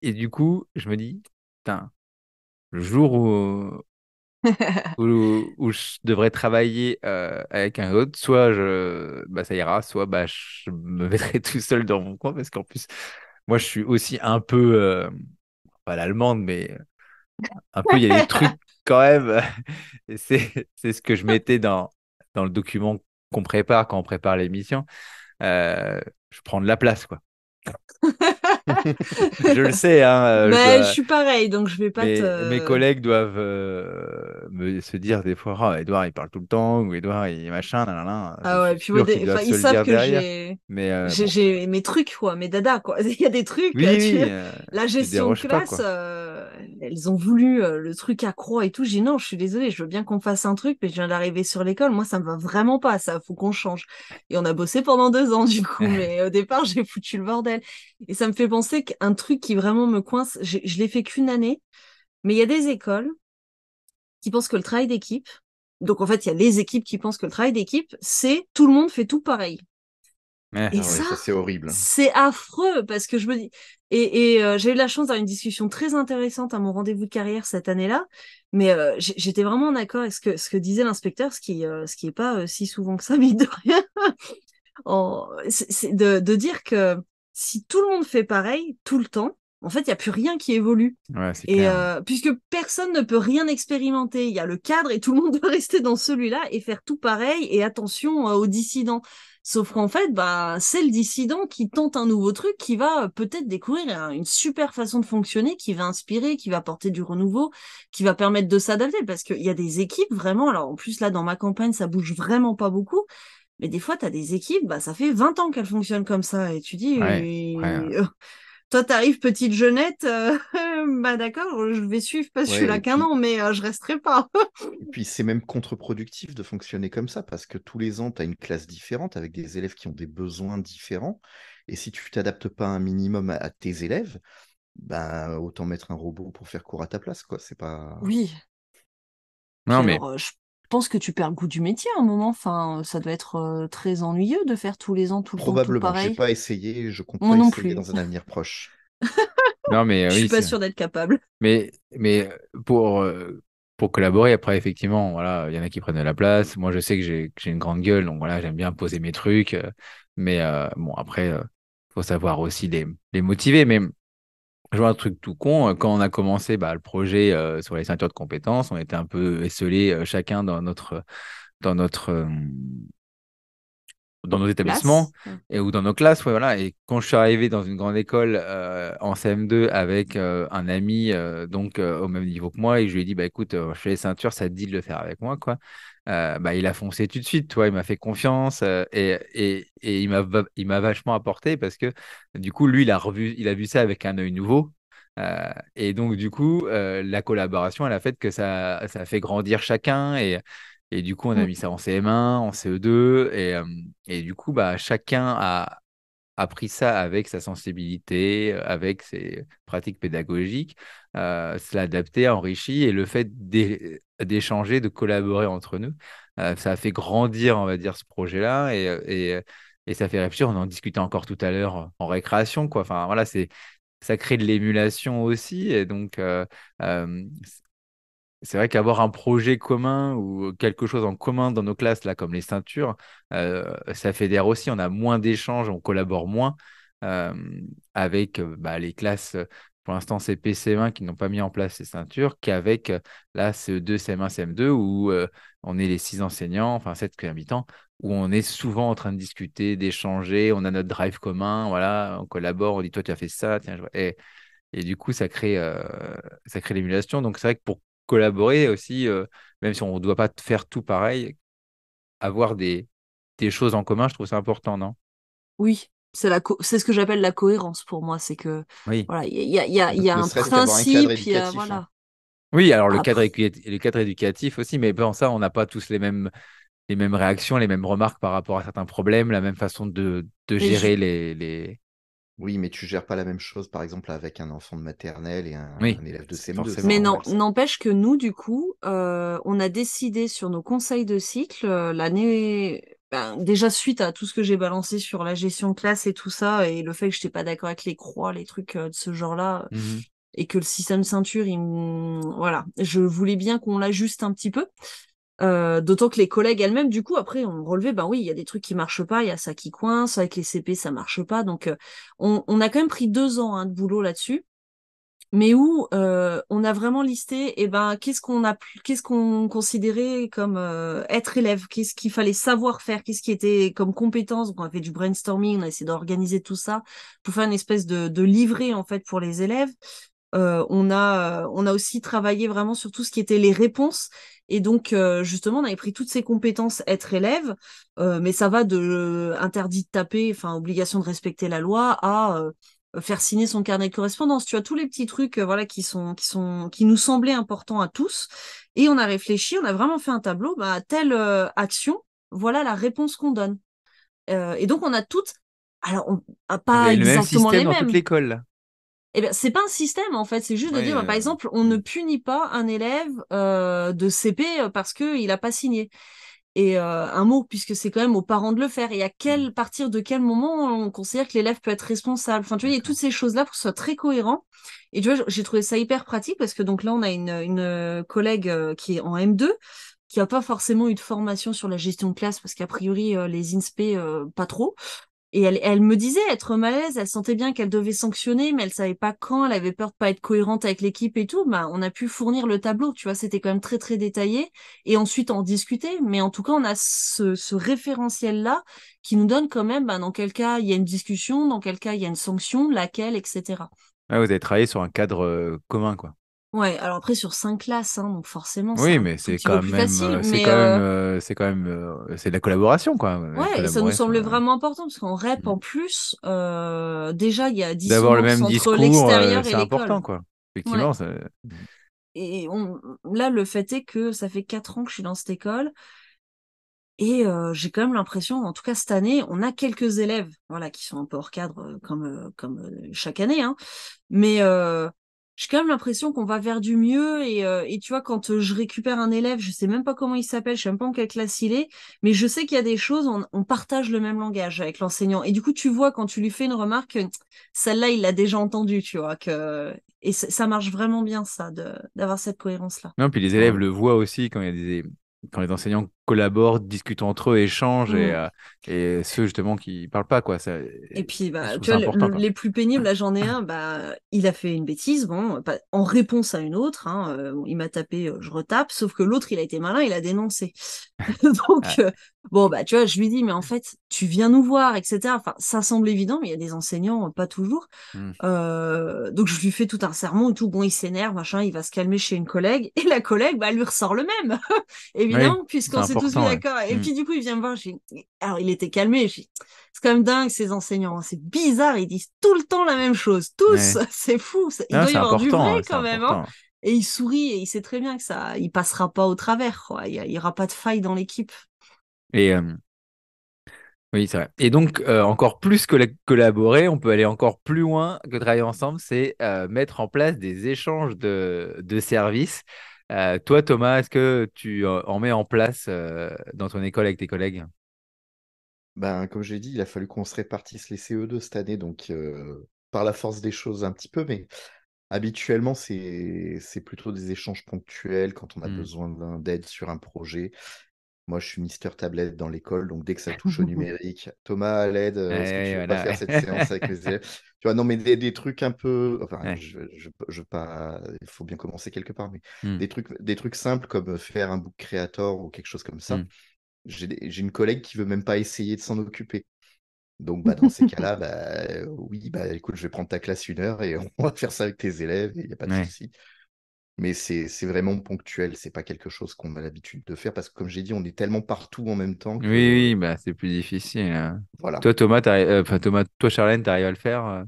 Et du coup, je me dis, putain, le jour où je devrais travailler avec un autre, soit bah, ça ira, soit bah, je me mettrai tout seul dans mon coin, parce qu'en plus, moi, je suis aussi un peu, pas l'allemande, mais un peu, il y a des trucs quand même. Et c'est ce que je mettais dans le document qu'on prépare quand on prépare l'émission. Euh, je prends de la place, quoi. Je le sais, hein, bah, je suis pareil, donc je vais pas mes te... collègues doivent se dire des fois, oh, Edouard, il parle tout le temps, ou Edouard, il machin, nanana. Je Ah suis ouais, puis moi, sûr qu'ils enfin, doivent ils se le savent dire que derrière. Mais bon, j'ai mes trucs, quoi, mes dadas, quoi. Il y a des trucs, oui, tu oui, la tu gestion de déroges pas, classe, quoi. elles ont voulu le truc à croix et tout. J'ai dit non, je suis désolée, je veux bien qu'on fasse un truc, mais je viens d'arriver sur l'école, moi, ça me va vraiment pas, ça, faut qu'on change. Et on a bossé pendant 2 ans, du coup, mais au départ, j'ai foutu le bordel. Et ça me fait penser qu'un truc qui vraiment me coince, je l'ai fait qu'une année, mais il y a des écoles qui pensent que le travail d'équipe, donc en fait, il y a les équipes qui pensent que le travail d'équipe, c'est tout le monde fait tout pareil. Ouais. Et Ah ouais, ça, ça c'est horrible. c'est affreux parce que je me dis. J'ai eu la chance d'avoir une discussion très intéressante à mon rendez-vous de carrière cette année-là, mais j'étais vraiment d'accord avec ce que disait l'inspecteur, ce qui est pas si souvent que ça, mine de rien. C'est de dire que si tout le monde fait pareil tout le temps, en fait, il n'y a plus rien qui évolue. Ouais, c'est Et clair. puisque personne ne peut rien expérimenter, il y a le cadre et tout le monde doit rester dans celui-là et faire tout pareil et attention aux dissidents. Sauf qu'en fait, bah, c'est le dissident qui tente un nouveau truc, qui va peut-être découvrir une super façon de fonctionner, qui va inspirer, qui va apporter du renouveau, qui va permettre de s'adapter. Parce qu'il y a des équipes vraiment, alors en plus là dans ma campagne, ça bouge vraiment pas beaucoup, mais des fois, tu as des équipes, bah, ça fait 20 ans qu'elles fonctionnent comme ça. Et tu dis, Ouais, ouais. toi, t'arrives petite jeunette, bah d'accord, je vais suivre parce que je suis Ouais, là et qu'un puis, an, mais je resterai pas. et puis c'est même contre-productif de fonctionner comme ça parce que tous les ans, tu as une classe différente avec des élèves qui ont des besoins différents. Et si tu t'adaptes pas un minimum à tes élèves, ben, autant mettre un robot pour faire court à ta place, quoi. C'est pas. Oui. Puis Non, mais alors, je pense que tu perds le goût du métier à un moment. Enfin, ça doit être très ennuyeux de faire tous les ans, tout le temps, tout Probablement. J'ai pareil. pas essayé, je compte Moi pas non essayer plus. dans un avenir proche. non, mais Je suis oui, pas c'est. sûre d'être capable. Mais pour collaborer, après, effectivement, voilà, il y en a qui prennent de la place. Moi, je sais que j'ai une grande gueule, donc voilà, j'aime bien poser mes trucs. Mais bon, après, faut savoir aussi les motiver. Mais Je vois un truc tout con. Quand on a commencé le projet sur les ceintures de compétences, on était un peu esselés chacun dans notre, euh, dans nos établissements Classe. Ouais. ou dans nos classes. Ouais, voilà. Et quand je suis arrivé dans une grande école en CM2 avec un ami au même niveau que moi, et je lui ai dit, bah, écoute, je fais les ceintures, ça te dit de le faire avec moi, quoi. Il a foncé tout de suite, toi, il m'a fait confiance et il m'a vachement apporté parce que du coup, lui, il a vu ça avec un œil nouveau. Et donc, du coup, la collaboration, elle a fait que ça a fait grandir chacun et du coup, on a Mm. mis ça en CM1, en CE2 et du coup, chacun a appris ça avec sa sensibilité, avec ses pratiques pédagogiques, se l'a adapté, enrichi et le fait d'échanger, de collaborer entre nous, ça a fait grandir, on va dire, ce projet-là et ça fait réfléchir. On en discutait encore tout à l'heure en récréation, quoi. Enfin, voilà, ça crée de l'émulation aussi et donc euh, c'est vrai qu'avoir un projet commun ou quelque chose en commun dans nos classes, là, comme les ceintures, ça fédère aussi. On a moins d'échanges, on collabore moins euh, avec les classes, pour l'instant CP, CE1 qui n'ont pas mis en place ces ceintures, qu'avec là CE2, CM1, CM2 où on est les 6 enseignants, enfin 7 habitants, où on est souvent en train de discuter, d'échanger, on a notre drive commun, voilà, on collabore, on dit toi tu as fait ça, tiens, et du coup, ça crée l'émulation. Donc, c'est vrai que pour collaborer aussi, même si on ne doit pas faire tout pareil, avoir des choses en commun, je trouve ça important, non? Oui, c'est ce que j'appelle la cohérence pour moi. C'est que Oui. voilà, il y a Ne un serait-ce qu'avoir un cadre principe, éducatif, hein. voilà. Oui, alors Après, le cadre éducatif aussi, mais bon, ça, on n'a pas tous les mêmes réactions, les mêmes remarques par rapport à certains problèmes, la même façon de mais gérer les... Oui, mais tu gères pas la même chose, par exemple, avec un enfant de maternelle et Oui, un élève de CM2, c'est forcément. Mais Ouais. non, normal, ça. n'empêche que nous, du coup, on a décidé sur nos conseils de cycle l'année, déjà suite à tout ce que j'ai balancé sur la gestion de classe et tout ça, et le fait que je n'étais pas d'accord avec les croix, les trucs de ce genre-là, Mhm. et que le système ceinture, voilà, je voulais bien qu'on l'ajuste un petit peu. D'autant que les collègues elles-mêmes, du coup, après, ont relevé, ben oui, il y a des trucs qui marchent pas, il y a ça qui coince, avec les CP, ça marche pas. Donc, on a quand même pris 2 ans de boulot là-dessus, mais où on a vraiment listé et ben qu'est-ce qu'on considérait comme être élève, qu'est-ce qu'il fallait savoir faire, qu'est-ce qui était comme compétence. Donc on a fait du brainstorming, on a essayé d'organiser tout ça pour faire une espèce de livret en fait pour les élèves. On a aussi travaillé vraiment sur tout ce qui était les réponses. Et donc, justement, on avait pris toutes ces compétences être élève, mais ça va de interdit de taper, enfin, obligation de respecter la loi, à faire signer son carnet de correspondance. Tu as tous les petits trucs, voilà, qui nous semblaient importants à tous. Et on a réfléchi, on a vraiment fait un tableau, bah, telle action, voilà la réponse qu'on donne. Et donc, on a toutes, alors, Vous pas avez le même exactement système les dans toute mêmes. l'école, là. Eh bien, c'est pas un système en fait, c'est juste de Oui. dire, bah, par exemple, on ne Mm. punit pas un élève de CP parce qu'il n'a pas signé. Et un mot, puisque c'est quand même aux parents de le faire. Et Mm. partir de quel moment on considère que l'élève peut être responsable. Enfin, tu vois, il y a toutes D'accord. ces choses-là pour que ce soit très cohérent. Et tu vois, j'ai trouvé ça hyper pratique parce que donc là, on a une collègue qui est en M2, qui a pas forcément eu de formation sur la gestion de classe parce qu'a priori, les INSPE, pas trop. Et elle me disait être mal à l'aise, elle sentait bien qu'elle devait sanctionner, mais elle savait pas quand, elle avait peur de pas être cohérente avec l'équipe et tout. Bah, on a pu fournir le tableau, tu vois, c'était quand même très très détaillé. Et ensuite en discuter. Mais en tout cas, on a ce référentiel-là qui nous donne quand même, bah, dans quel cas il y a une discussion, dans quel cas il y a une sanction, laquelle, etc. Ouais, vous avez travaillé sur un cadre commun, quoi. Ouais, alors après sur 5 classes, hein, donc forcément c'est Oui, un mais tout petit peu plus facile. Mais c'est de la collaboration, quoi. ouais, et ça nous Collaborer sur, semblait vraiment important parce qu'en REP, Mm. en plus, déjà, il y a D'avoir le dissonance même entre discours, l'extérieur et c'est l'école. important, quoi. Ouais. Effectivement, ça... Et là, le fait est que ça fait 4 ans que je suis dans cette école et j'ai quand même l'impression, en tout cas cette année, on a quelques élèves, voilà, qui sont un peu hors cadre comme chaque année, hein, mais j'ai quand même l'impression qu'on va vers du mieux et tu vois, quand je récupère un élève, je sais même pas comment il s'appelle, je sais même pas en quelle classe il est, mais je sais qu'il y a des choses, on partage le même langage avec l'enseignant. Et du coup, tu vois, quand tu lui fais une remarque, celle-là, il l'a déjà entendue, tu vois, et ça marche vraiment bien, ça, d'avoir cette cohérence-là. Non, puis les élèves Ouais. le voient aussi quand il y a quand les enseignants collaborent, discutent entre eux, échangent Mm. et ceux justement qui parlent pas, quoi. Et puis, Je trouve tu ça vois, important, quoi. les plus pénibles, là, j'en ai un, il a fait une bêtise, bon, en réponse à une autre, hein, il m'a tapé, je retape, sauf que l'autre, il a été malin, il a dénoncé. Donc, Ouais. bon, tu vois, je lui dis, mais en fait, tu viens nous voir, etc. Enfin, ça semble évident, mais il y a des enseignants, pas toujours. Mm. Donc, je lui fais tout un sermon et tout. Bon, il s'énerve, machin, il va se calmer chez une collègue. Et la collègue, elle lui ressort le même, Oui, évidemment, c'est puisqu'on s'est tous mis important, ouais. d'accord. Et Mm. puis, du coup, il vient me voir. Alors, il était calmé. C'est quand même dingue, ces enseignants, hein. C'est bizarre. Ils disent tout le temps la même chose. Tous. Ouais. C'est fou. Il Non, doit y c'est avoir du vrai important, c'est quand même, hein. important. Et il sourit et il sait très bien que ça, il passera pas au travers, quoi. Il y aura pas de faille dans l'équipe. Et oui, c'est vrai. Et donc, encore plus que collaborer, on peut aller encore plus loin que travailler ensemble, c'est mettre en place des échanges de services. Toi, Thomas, est-ce que tu en mets en place dans ton école avec tes collègues? Ben, comme j'ai dit, il a fallu qu'on se répartisse les CE2 cette année, donc par la force des choses un petit peu, mais habituellement, c'est plutôt des échanges ponctuels quand on a Hmm. besoin d'aide sur un projet. Moi, je suis Mister Tablette dans l'école, donc dès que ça touche au numérique, Thomas, à l'aide, est-ce que tu Ouais, veux pas voilà. faire cette séance avec les élèves? Tu vois, non, mais des trucs un peu. Enfin, Ouais. je veux pas. Il faut bien commencer quelque part, mais Hmm. des trucs simples comme faire un book creator ou quelque chose comme Hmm. ça. J'ai une collègue qui veut même pas essayer de s'en occuper. Donc, bah, dans ces cas-là, oui, bah, écoute, je vais prendre ta classe 1 heure et on va faire ça avec tes élèves, il n'y a pas de Ouais. souci. Mais c'est vraiment ponctuel, c'est pas quelque chose qu'on a l'habitude de faire parce que, comme j'ai dit, on est tellement partout en même temps Oui, que, oui, bah, c'est plus difficile, hein. voilà. Toi, Thomas, enfin, Thomas, toi, Charlène, t'arrives à le faire?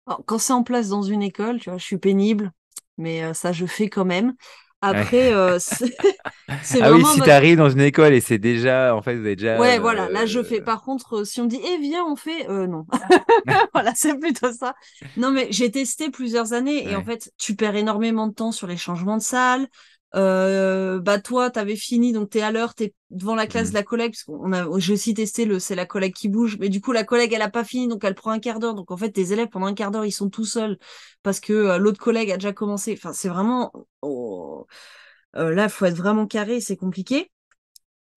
Alors, quand c'est en place dans une école, tu vois, je suis pénible, mais ça, je fais quand même. Ouais. Après, c'est Ah oui, vraiment en si mode, t'arrives dans une école et c'est déjà, en fait, vous avez déjà. ouais, voilà, là, je fais. Par contre, si on me dit, eh, viens, on fait, non. Voilà, c'est plutôt ça. Non, mais j'ai testé plusieurs années et en Ouais. fait, tu perds énormément de temps sur les changements de salle. Toi, t'avais fini, donc t'es à l'heure, t'es devant la classe Hmm. de la collègue, parce j'ai aussi testé c'est la collègue qui bouge, mais du coup, la collègue, elle a pas fini, donc elle prend un quart d'heure. Donc en fait, tes élèves, pendant un quart d'heure, ils sont tout seuls parce que l'autre collègue a déjà commencé. Enfin, c'est vraiment, là, il faut être vraiment carré, c'est compliqué.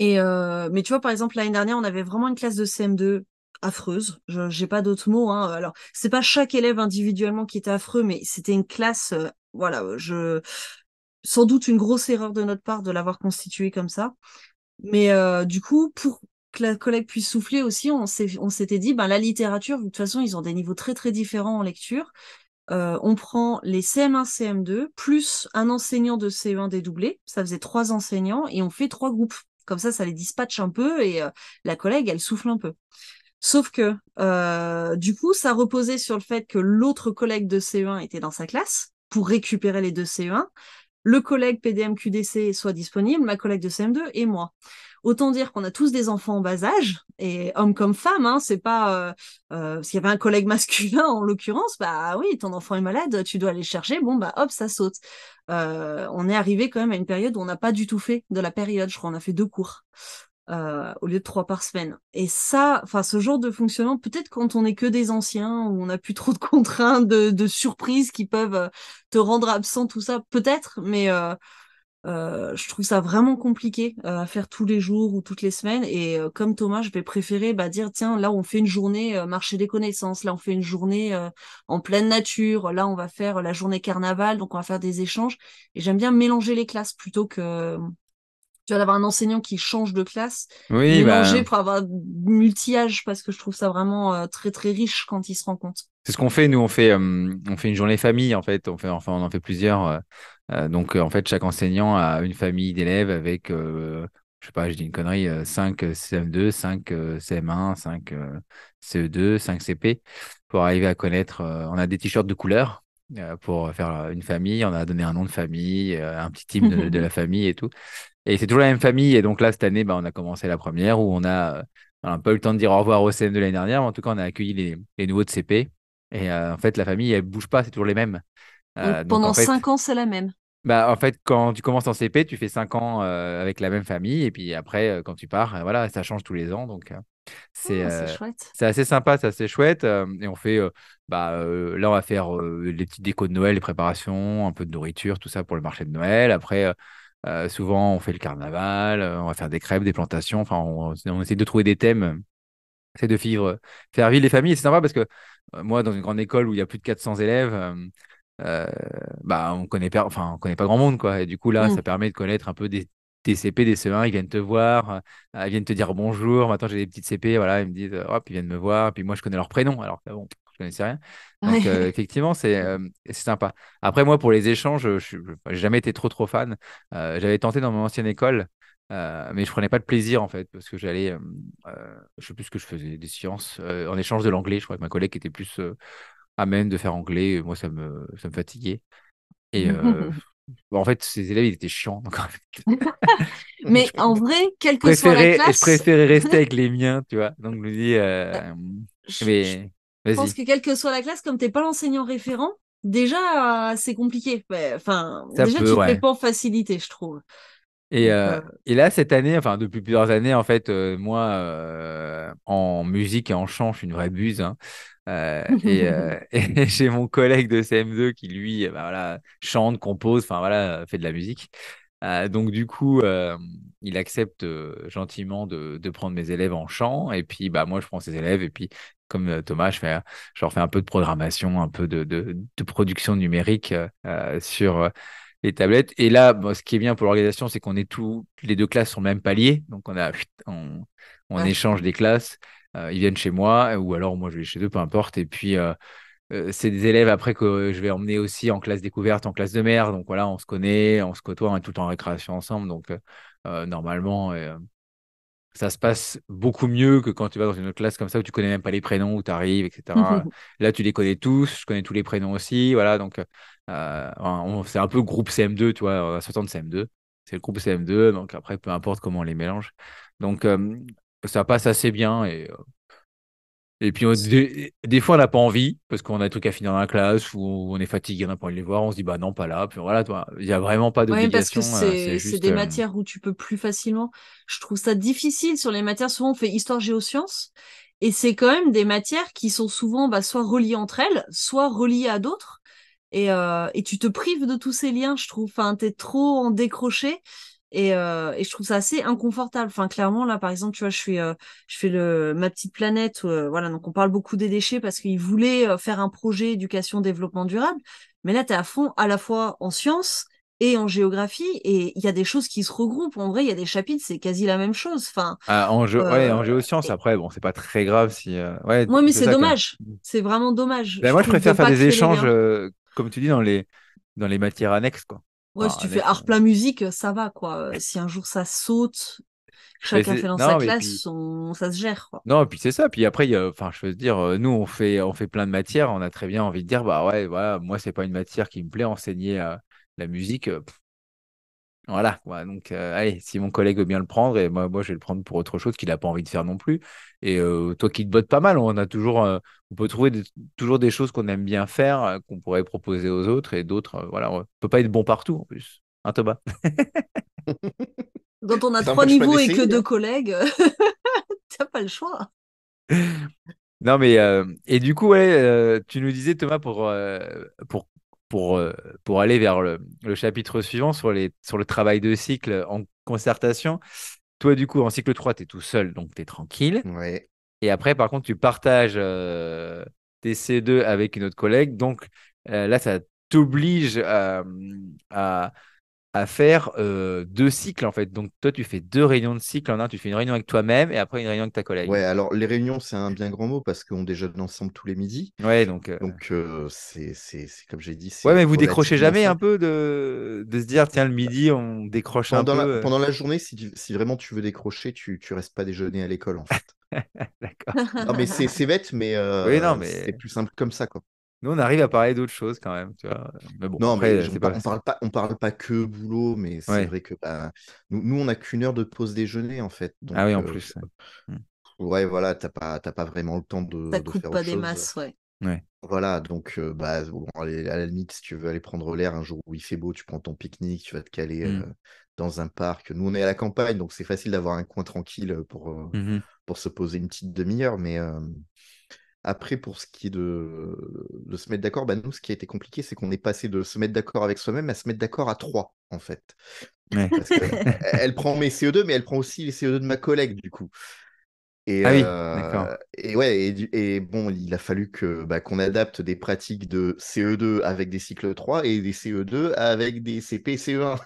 Mais tu vois, par exemple, l'année dernière, on avait vraiment une classe de CM2 affreuse. Je j'ai pas d'autres mots, hein. Alors, c'est pas chaque élève individuellement qui était affreux, mais c'était une classe, voilà, sans doute une grosse erreur de notre part de l'avoir constituée comme ça. Mais du coup, pour que la collègue puisse souffler aussi, on s'était dit, ben, la littérature, de toute façon, ils ont des niveaux très très différents en lecture. On prend les CM1, CM2, plus un enseignant de CE1 dédoublé. Ça faisait 3 enseignants et on fait 3 groupes. Comme ça les dispatche un peu et la collègue, elle souffle un peu. Sauf que, du coup, ça reposait sur le fait que l'autre collègue de CE1 était dans sa classe pour récupérer les deux CE1, le collègue PDM-QDC soit disponible, ma collègue de CM2 et moi. Autant dire qu'on a tous des enfants en bas âge, et hommes comme femmes, hein, c'est pas... s'il y avait un collègue masculin, en l'occurrence, bah oui, ton enfant est malade, tu dois aller le chercher, bon, bah hop, ça saute. On est arrivé quand même à une période où on n'a pas du tout fait de la période, je crois, on a fait 2 cours. Au lieu de 3 par semaine. Et ça, enfin, ce genre de fonctionnement, peut-être quand on n'est que des anciens, où on n'a plus trop de contraintes, de surprises qui peuvent te rendre absent, tout ça, peut-être, mais je trouve ça vraiment compliqué à faire tous les jours ou toutes les semaines. Et comme Thomas, je vais préférer dire, tiens, là, on fait une journée marché des connaissances, là, on fait une journée en pleine nature, là, on va faire la journée carnaval, donc on va faire des échanges. Et j'aime bien mélanger les classes plutôt que tu vas d'avoir un enseignant qui change de classe, Oui, bah, mélanger pour avoir multi-âge, parce que je trouve ça vraiment très très riche quand il se rend compte. c'est ce qu'on fait. Nous, on fait une journée famille, en fait. Enfin, on en fait plusieurs. Donc, en fait, chaque enseignant a une famille d'élèves avec, je sais pas, je dis une connerie, 5 CM2, 5 CM1, 5 CE2, 5 CP, pour arriver à connaître. On a des t-shirts de couleur pour faire une famille. On a donné un nom de famille, un petit team de la famille et tout. Et c'est toujours la même famille. Et donc là, cette année, bah, on a commencé la première où on n'a pas eu le temps de dire au revoir au CM de l'année dernière, mais en tout cas, on a accueilli les nouveaux de CP. Et en fait, la famille, elle bouge pas, c'est toujours les mêmes. Donc Donc pendant 5 ans, c'est la même. en fait, quand tu commences en CP, tu fais 5 ans avec la même famille. Et puis après, quand tu pars, voilà, ça change tous les ans. Donc c'est Ah, c'est euh, chouette. c'est assez sympa, c'est assez chouette. Et on fait, là, on va faire les petites décos de Noël, les préparations, un peu de nourriture, tout ça pour le marché de Noël. Après, Souvent, on fait le carnaval, on va faire des crêpes, des plantations. Enfin, on essaie de trouver des thèmes, essaie de faire vivre les familles. Et c'est sympa parce que moi, dans une grande école où il y a plus de 400 élèves, euh, bah, on connaît pas grand monde, quoi. Et du coup, là, Mm. ça permet de connaître un peu des CP, des CE1, ils viennent te voir, ils viennent te dire bonjour. Maintenant, j'ai des petites CP, voilà, ils me disent, hop, ils viennent me voir. Puis moi, je connais leur prénom, alors que bon, je connaissais rien. Donc, Ouais. effectivement, c'est sympa. Après, moi, pour les échanges, j'ai jamais été trop fan. J'avais tenté dans mon ancienne école. Mais je prenais pas de plaisir en fait parce que je sais plus ce que je faisais, des sciences en échange de l'anglais. Je crois que ma collègue était plus amène de faire anglais. Moi, ça me fatiguait. Et bon, en fait, ces élèves, ils étaient chiants. Donc, en fait, Mais en vrai, quelle que soit la je classe, préférais rester avec les miens, tu vois. Donc, je me dis, je mais pense vas-y. que quelle que soit la classe, comme t'es pas l'enseignant référent, déjà c'est compliqué. Enfin, Ça déjà peut, tu te fais ouais. pas en facilité, je trouve. Et, Donc, euh, et là, cette année, enfin, depuis plusieurs années, en fait, moi, en musique et en chant, je suis une vraie buse, hein. Et j'ai mon collègue de CM2 qui, lui, bah, voilà, chante, compose, enfin, voilà, fait de la musique. Donc du coup, il accepte gentiment de prendre mes élèves en chant. Et puis, bah, moi, je prends ses élèves. Et puis, comme Thomas, je leur fais un peu de programmation, un peu de production numérique sur les tablettes. Et là, bon, ce qui est bien pour l'organisation, c'est qu'on est tous, les deux classes sur le même palier. Donc, on ouais. échange des classes. Ils viennent chez moi ou alors moi, je vais chez eux, peu importe. Et puis, c'est des élèves après que je vais emmener aussi en classe découverte, en classe de mer. Donc voilà, on se connaît, on se côtoie, on est tout le temps en récréation ensemble. Donc normalement, ça se passe beaucoup mieux que quand tu vas dans une autre classe comme ça où tu connais même pas les prénoms, où tu arrives, etc. Là, tu les connais tous, je connais tous les prénoms aussi. Voilà, donc c'est un peu groupe CM2, tu vois, on a 60 CM2. C'est le groupe CM2, donc après, peu importe comment on les mélange. Donc ça passe assez bien et puis, des fois, on n'a pas envie parce qu'on a des trucs à finir dans la classe ou on est fatigué, on n'a pas envie de les voir. On se dit, bah non, pas là. Puis voilà, toi, il n'y a vraiment pas Ouais, parce que d'obligation. C'est c'est juste. des matières où tu peux plus facilement. Je trouve ça difficile sur les matières. Souvent, on fait histoire géosciences et c'est quand même des matières qui sont souvent bah, soit reliées entre elles, soit reliées à d'autres. Et tu te prives de tous ces liens, je trouve. Enfin, t'es trop en décroché et je trouve ça assez inconfortable. Enfin, clairement, là, par exemple, tu vois, je fais ma petite planète. Voilà, donc on parle beaucoup des déchets parce qu'ils voulaient faire un projet éducation développement durable. Mais là, t'es à fond à la fois en sciences et en géographie et il y a des choses qui se regroupent. En vrai, il y a des chapitres, c'est quasi la même chose. Enfin, Ouais, euh, en géosciences, après, bon, c'est pas très grave si. Ouais, moi, mais c'est c'est ça quand même. dommage. C'est vraiment dommage, Ben, je moi, je trouve, de préfère faire pas des créer les échanges, liens. comme tu dis, dans les matières annexes, quoi. Ouais, si Enfin, tu fais annexes. art plat musique, ça va, quoi. Si un jour ça saute, Mais chacun fait dans sa non, mais puis. classe, ça se gère, quoi. Non, puis c'est ça. Puis après, enfin, je veux dire, nous, on fait plein de matières. On a très bien envie de dire, bah ouais, voilà, moi, c'est pas une matière qui me plaît. Enseigner la musique, voilà, quoi. Donc, allez, si mon collègue veut bien le prendre, et moi, je vais le prendre pour autre chose qu'il n'a pas envie de faire non plus. Et toi qui te bottes pas mal, on peut trouver toujours des choses qu'on aime bien faire, qu'on pourrait proposer aux autres, et d'autres, voilà, on peut pas être bon partout en plus. Hein, Thomas? Quand on a Ça 3 n'empêche pas niveaux et que d'essayer, 2 hein. collègues, t'as pas le choix. Non, mais et du coup, ouais, tu nous disais, Thomas, pour, euh, pour aller vers le chapitre suivant sur le travail de cycle en concertation. Toi, du coup, en cycle 3 tu es tout seul, donc tu es tranquille. Ouais. Et après, par contre, tu partages tes C2 avec une autre collègue. Donc là, ça t'oblige à, à faire deux cycles, en fait. Donc toi, tu fais deux réunions de cycle en un. Tu fais une réunion avec toi-même et après une réunion avec ta Ouais, collègue. alors les réunions, c'est un bien grand mot parce qu'on déjeune ensemble tous les midis. Ouais, donc. Donc, comme j'ai dit, Ouais, c'est mais vous décrochez relativement jamais un simple. peu de se dire, tiens, le midi, on décroche un peu. Pendant la journée, si vraiment tu veux décrocher, tu restes pas déjeuner à l'école, en fait. D'accord. Non, mais c'est bête, mais Oui, non, c'est mais plus simple comme ça, quoi. nous, on arrive à parler d'autres choses quand même, tu vois. Mais bon, Non, mais après, c'est pas. on parle pas que boulot, mais c'est Ouais. vrai que bah, nous, on n'a qu'une heure de pause déjeuner, en fait. Ah oui, Donc, en plus. Ouais. ouais, voilà, t'as pas vraiment le temps Ça de coupe faire pas autre des chose. masses, ouais. Ouais. Voilà, donc bah, bon, à la limite, si tu veux aller prendre l'air un jour où il fait beau, tu prends ton pique-nique, tu vas te caler Mm. dans un parc. Nous, on est à la campagne, donc c'est facile d'avoir un coin tranquille Mhm. pour se poser une petite demi-heure. Après, pour ce qui est de se mettre d'accord, bah, nous, ce qui a été compliqué, c'est qu'on est passé de se mettre d'accord avec soi-même à se mettre d'accord à trois, en fait. Ouais. Parce qu'elle prend mes CE2, mais elle prend aussi les CE2 de ma collègue, du coup. Ah oui, d'accord. Et ouais, et bon, il a fallu qu'on adapte des pratiques de CE2 avec des cycles 3 et des CE2 avec des CP et CE1.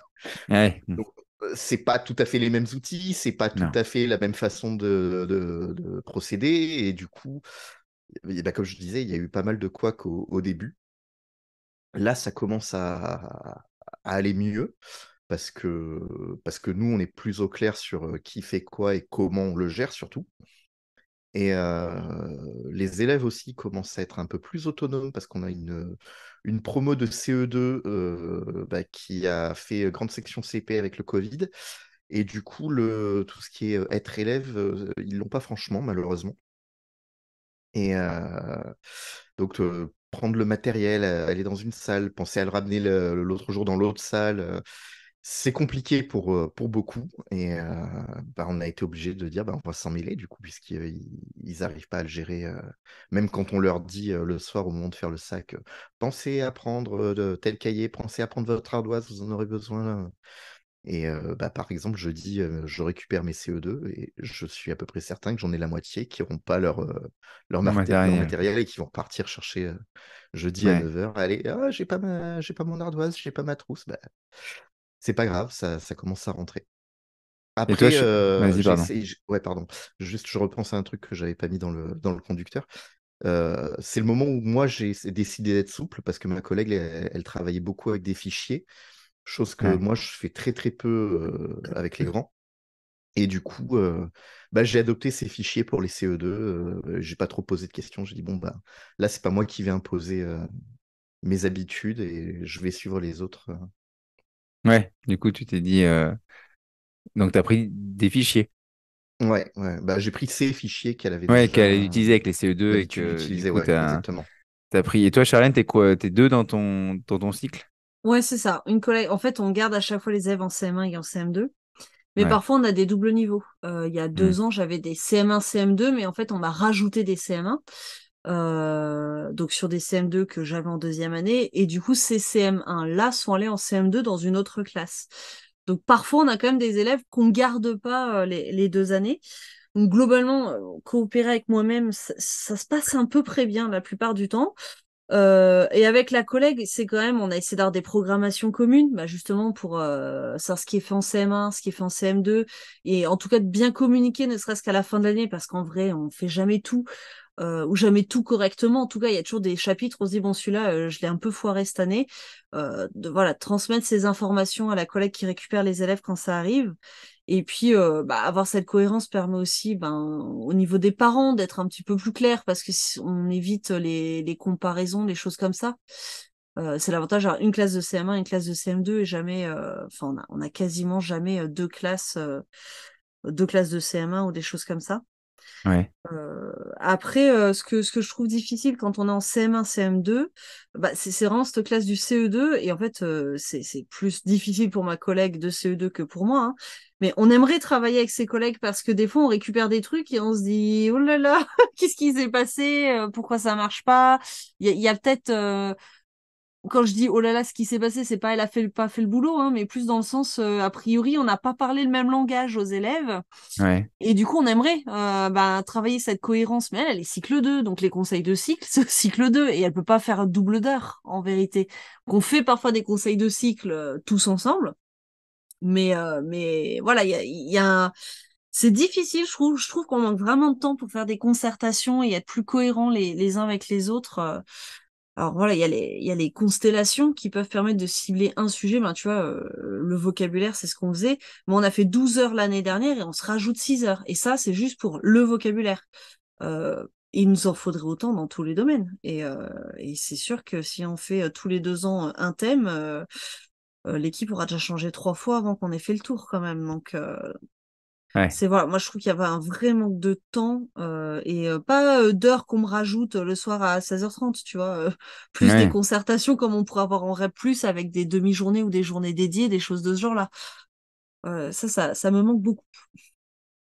Ouais. Donc, c'est pas tout à fait les mêmes outils, c'est pas tout Non. à fait la même façon de procéder. Et du coup, comme je disais, il y a eu pas mal de couacs au début. Là, ça commence à aller mieux parce que nous, on est plus au clair sur qui fait quoi et comment on le gère surtout. Et les élèves aussi commencent à être un peu plus autonomes parce qu'on a une promo de CE2 qui a fait grande section CP avec le Covid. Et du coup, tout ce qui est être élève, ils l'ont pas franchement, malheureusement. Et donc, prendre le matériel, aller dans une salle, penser à le ramener l'autre jour dans l'autre salle, c'est compliqué pour beaucoup. Et on a été obligé de dire, on va s'en mêler, du coup, puisqu'ils n'arrivent pas à le gérer. Même quand on leur dit le soir, au moment de faire le sac, pensez à prendre de tel cahier, pensez à prendre votre ardoise, vous en aurez besoin. Et par exemple, jeudi, je récupère mes CE2 et je suis à peu près certain que j'en ai la moitié qui n'auront pas leur, Mon leur matériel. matériel et qui vont partir chercher jeudi à Ouais. 9 h. Allez, ah, j'ai pas mon ardoise, j'ai pas ma trousse. C'est pas grave, ça commence à rentrer. Et toi, Après, vas-y, pardon. ouais, pardon. Juste, je repense à un truc que j'avais pas mis dans le conducteur. C'est le moment où moi, j'ai décidé d'être souple parce que ma collègue, elle travaillait beaucoup avec des fichiers, chose que Ouais. moi, je fais très, très peu avec les grands. Et du coup, j'ai adopté ces fichiers pour les CE2. J'ai pas trop posé de questions. J'ai dit, bon, là, c'est pas moi qui vais imposer mes habitudes et je vais suivre les autres. Ouais. Du coup, tu t'es dit, donc tu as pris des fichiers. Ouais, ouais. J'ai pris ces fichiers qu'elle avait Ouais, qu'elle déjà utilisait avec les CE2 et l'habitude que du d'utiliser. coup, Ouais, t'as exactement. pris. Et toi, Charlène, t'es quoi? T'es deux dans ton cycle? Ouais, c'est ça. Une collègue. En fait, on garde à chaque fois les élèves en CM1 et en CM2. Mais Ouais. parfois, on a des doubles niveaux. Il y a Hmm. 2 ans, j'avais des CM1, CM2, mais en fait, on m'a rajouté des CM1. Donc sur des CM2 que j'avais en deuxième année. Et du coup, ces CM1-là sont allés en CM2 dans une autre classe. Donc parfois, on a quand même des élèves qu'on garde pas les 2 années. Donc globalement, coopérer avec moi-même, ça se passe un peu très bien la plupart du temps. Et avec la collègue, c'est quand même, on a essayé d'avoir des programmations communes, justement pour savoir ce qui est fait en CM1, ce qui est fait en CM2, et en tout cas de bien communiquer, ne serait-ce qu'à la fin de l'année, parce qu'en vrai, on fait jamais tout, ou jamais tout correctement. En tout cas, il y a toujours des chapitres, on se dit, bon, celui-là, je l'ai un peu foiré cette année. Voilà, transmettre ces informations à la collègue qui récupère les élèves quand ça arrive. Et puis, avoir cette cohérence permet aussi, au niveau des parents, d'être un petit peu plus clair parce que on évite les comparaisons, les choses comme ça. C'est l'avantage d'avoir une classe de CM1, une classe de CM2 et jamais, enfin, on a quasiment jamais deux classes de CM1 ou des choses comme ça. Ouais. Après, ce que je trouve difficile quand on est en CM1, CM2, c'est vraiment cette classe du CE2. Et en fait, c'est plus difficile pour ma collègue de CE2 que pour moi, hein. Mais on aimerait travailler avec ses collègues parce que des fois, on récupère des trucs et on se dit, oh là là, qu'est-ce qui s'est passé? Pourquoi ça marche pas? Il y a peut-être quand je dis oh là là, ce qui s'est passé, c'est pas elle a pas fait le boulot, hein, mais plus dans le sens, a priori, on n'a pas parlé le même langage aux élèves. Ouais. Et du coup, on aimerait travailler cette cohérence, mais elle est cycle 2, donc les conseils de cycle, c'est cycle 2, et elle peut pas faire un double d'heure, en vérité. Donc, on fait parfois des conseils de cycle tous ensemble, mais voilà, c'est difficile, je trouve. Je trouve qu'on manque vraiment de temps pour faire des concertations et être plus cohérents les uns avec les autres. Alors voilà, il y a les constellations qui peuvent permettre de cibler un sujet. Tu vois, le vocabulaire, c'est ce qu'on faisait. Mais on a fait 12 heures l'année dernière et on se rajoute 6 heures. Et ça, c'est juste pour le vocabulaire. Il nous en faudrait autant dans tous les domaines. Et c'est sûr que si on fait tous les 2 ans un thème, l'équipe aura déjà changé 3 fois avant qu'on ait fait le tour quand même. Donc, Ouais. c'est voilà, moi je trouve qu'il y avait un vrai manque de temps et pas d'heures qu'on me rajoute le soir à 16h30, tu vois, plus des Ouais. concertations comme on pourrait avoir en REP+, avec des demi-journées ou des journées dédiées, des choses de ce genre-là. Ça me manque beaucoup.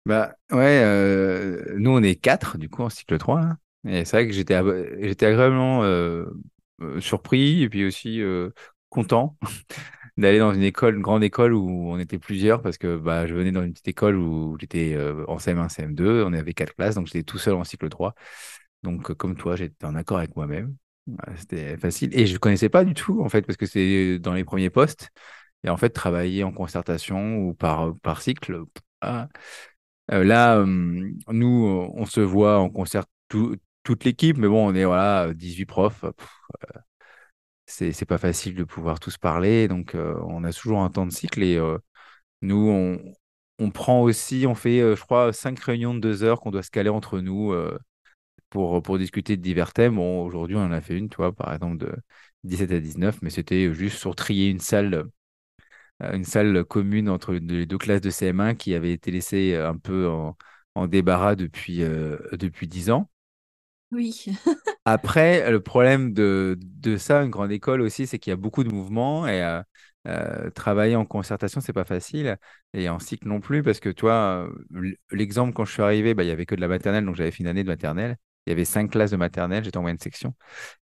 Ouais, nous on est quatre du coup en cycle 3 hein. Et c'est vrai que j'étais agréablement surpris et puis aussi content d'aller dans une grande école où on était plusieurs parce que bah, je venais dans une petite école où j'étais en CM1, CM2, on avait 4 classes, donc j'étais tout seul en cycle 3. Donc comme toi, j'étais en accord avec moi-même. C'était facile. Et je ne connaissais pas du tout, en fait, parce que c'est dans les premiers postes. Et en fait, travailler en concertation ou par cycle, ah, là, nous, on se voit en concert toute l'équipe, mais bon, on est voilà, 18 profs. C'est pas facile de pouvoir tous parler, donc on a toujours un temps de cycle et nous, on prend aussi, on fait, je crois, 5 réunions de 2 heures qu'on doit se caler entre nous pour discuter de divers thèmes. Bon, aujourd'hui, on en a fait une, tu vois, par exemple, de 17 à 19, mais c'était juste sur trier une salle commune entre les 2 classes de CM1 qui avait été laissée un peu en débarras depuis 10 ans. Oui. Après, le problème de ça, une grande école aussi, c'est qu'il y a beaucoup de mouvements et travailler en concertation, c'est pas facile. Et en cycle non plus, parce que toi, l'exemple, quand je suis arrivé, bah, il y avait que de la maternelle, donc j'avais fait une année de maternelle. Il y avait 5 classes de maternelle, j'étais en moyenne section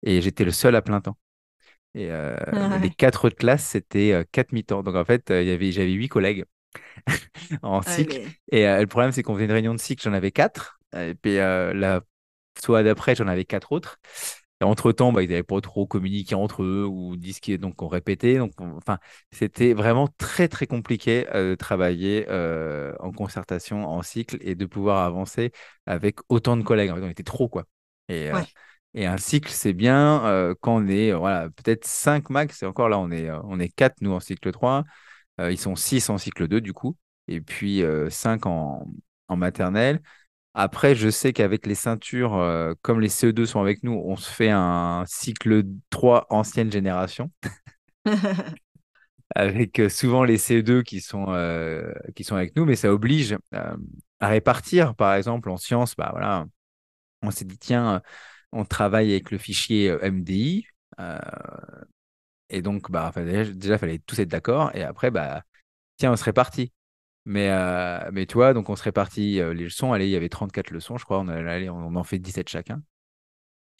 et j'étais le seul à plein temps. Et les Ouais. 4 autres classes, c'était 4 mi-temps. Donc en fait, j'avais 8 collègues en cycle. Allez. Et le problème, c'est qu'on faisait une réunion de cycle, j'en avais 4. Et puis la fois d'après, j'en avais 4 autres. Et entre-temps, bah, ils n'avaient pas trop communiqué entre eux ou disqué, donc on répétait. Donc, enfin, c'était vraiment très, très compliqué de travailler en concertation, en cycle et de pouvoir avancer avec autant de collègues. En fait, on était trop, quoi. Et, euh, Ouais. et un cycle, c'est bien quand on est, voilà, peut-être 5 max. Et encore là, on est 4, nous, en cycle 3. Ils sont 6 en cycle 2 du coup. Et puis 5 en maternelle. Après, je sais qu'avec les ceintures, comme les CE2 sont avec nous, on se fait un cycle 3 ancienne génération, avec souvent les CE2 qui sont avec nous, mais ça oblige à répartir. Par exemple, en sciences, bah, voilà, on s'est dit, tiens, on travaille avec le fichier MDI, euh, et donc bah, enfin, déjà, il fallait tous être d'accord, et après, bah, tiens, on se répartit. Mais tu vois, donc on se répartit les leçons. Allez, il y avait 34 leçons, je crois. On en fait 17 chacun.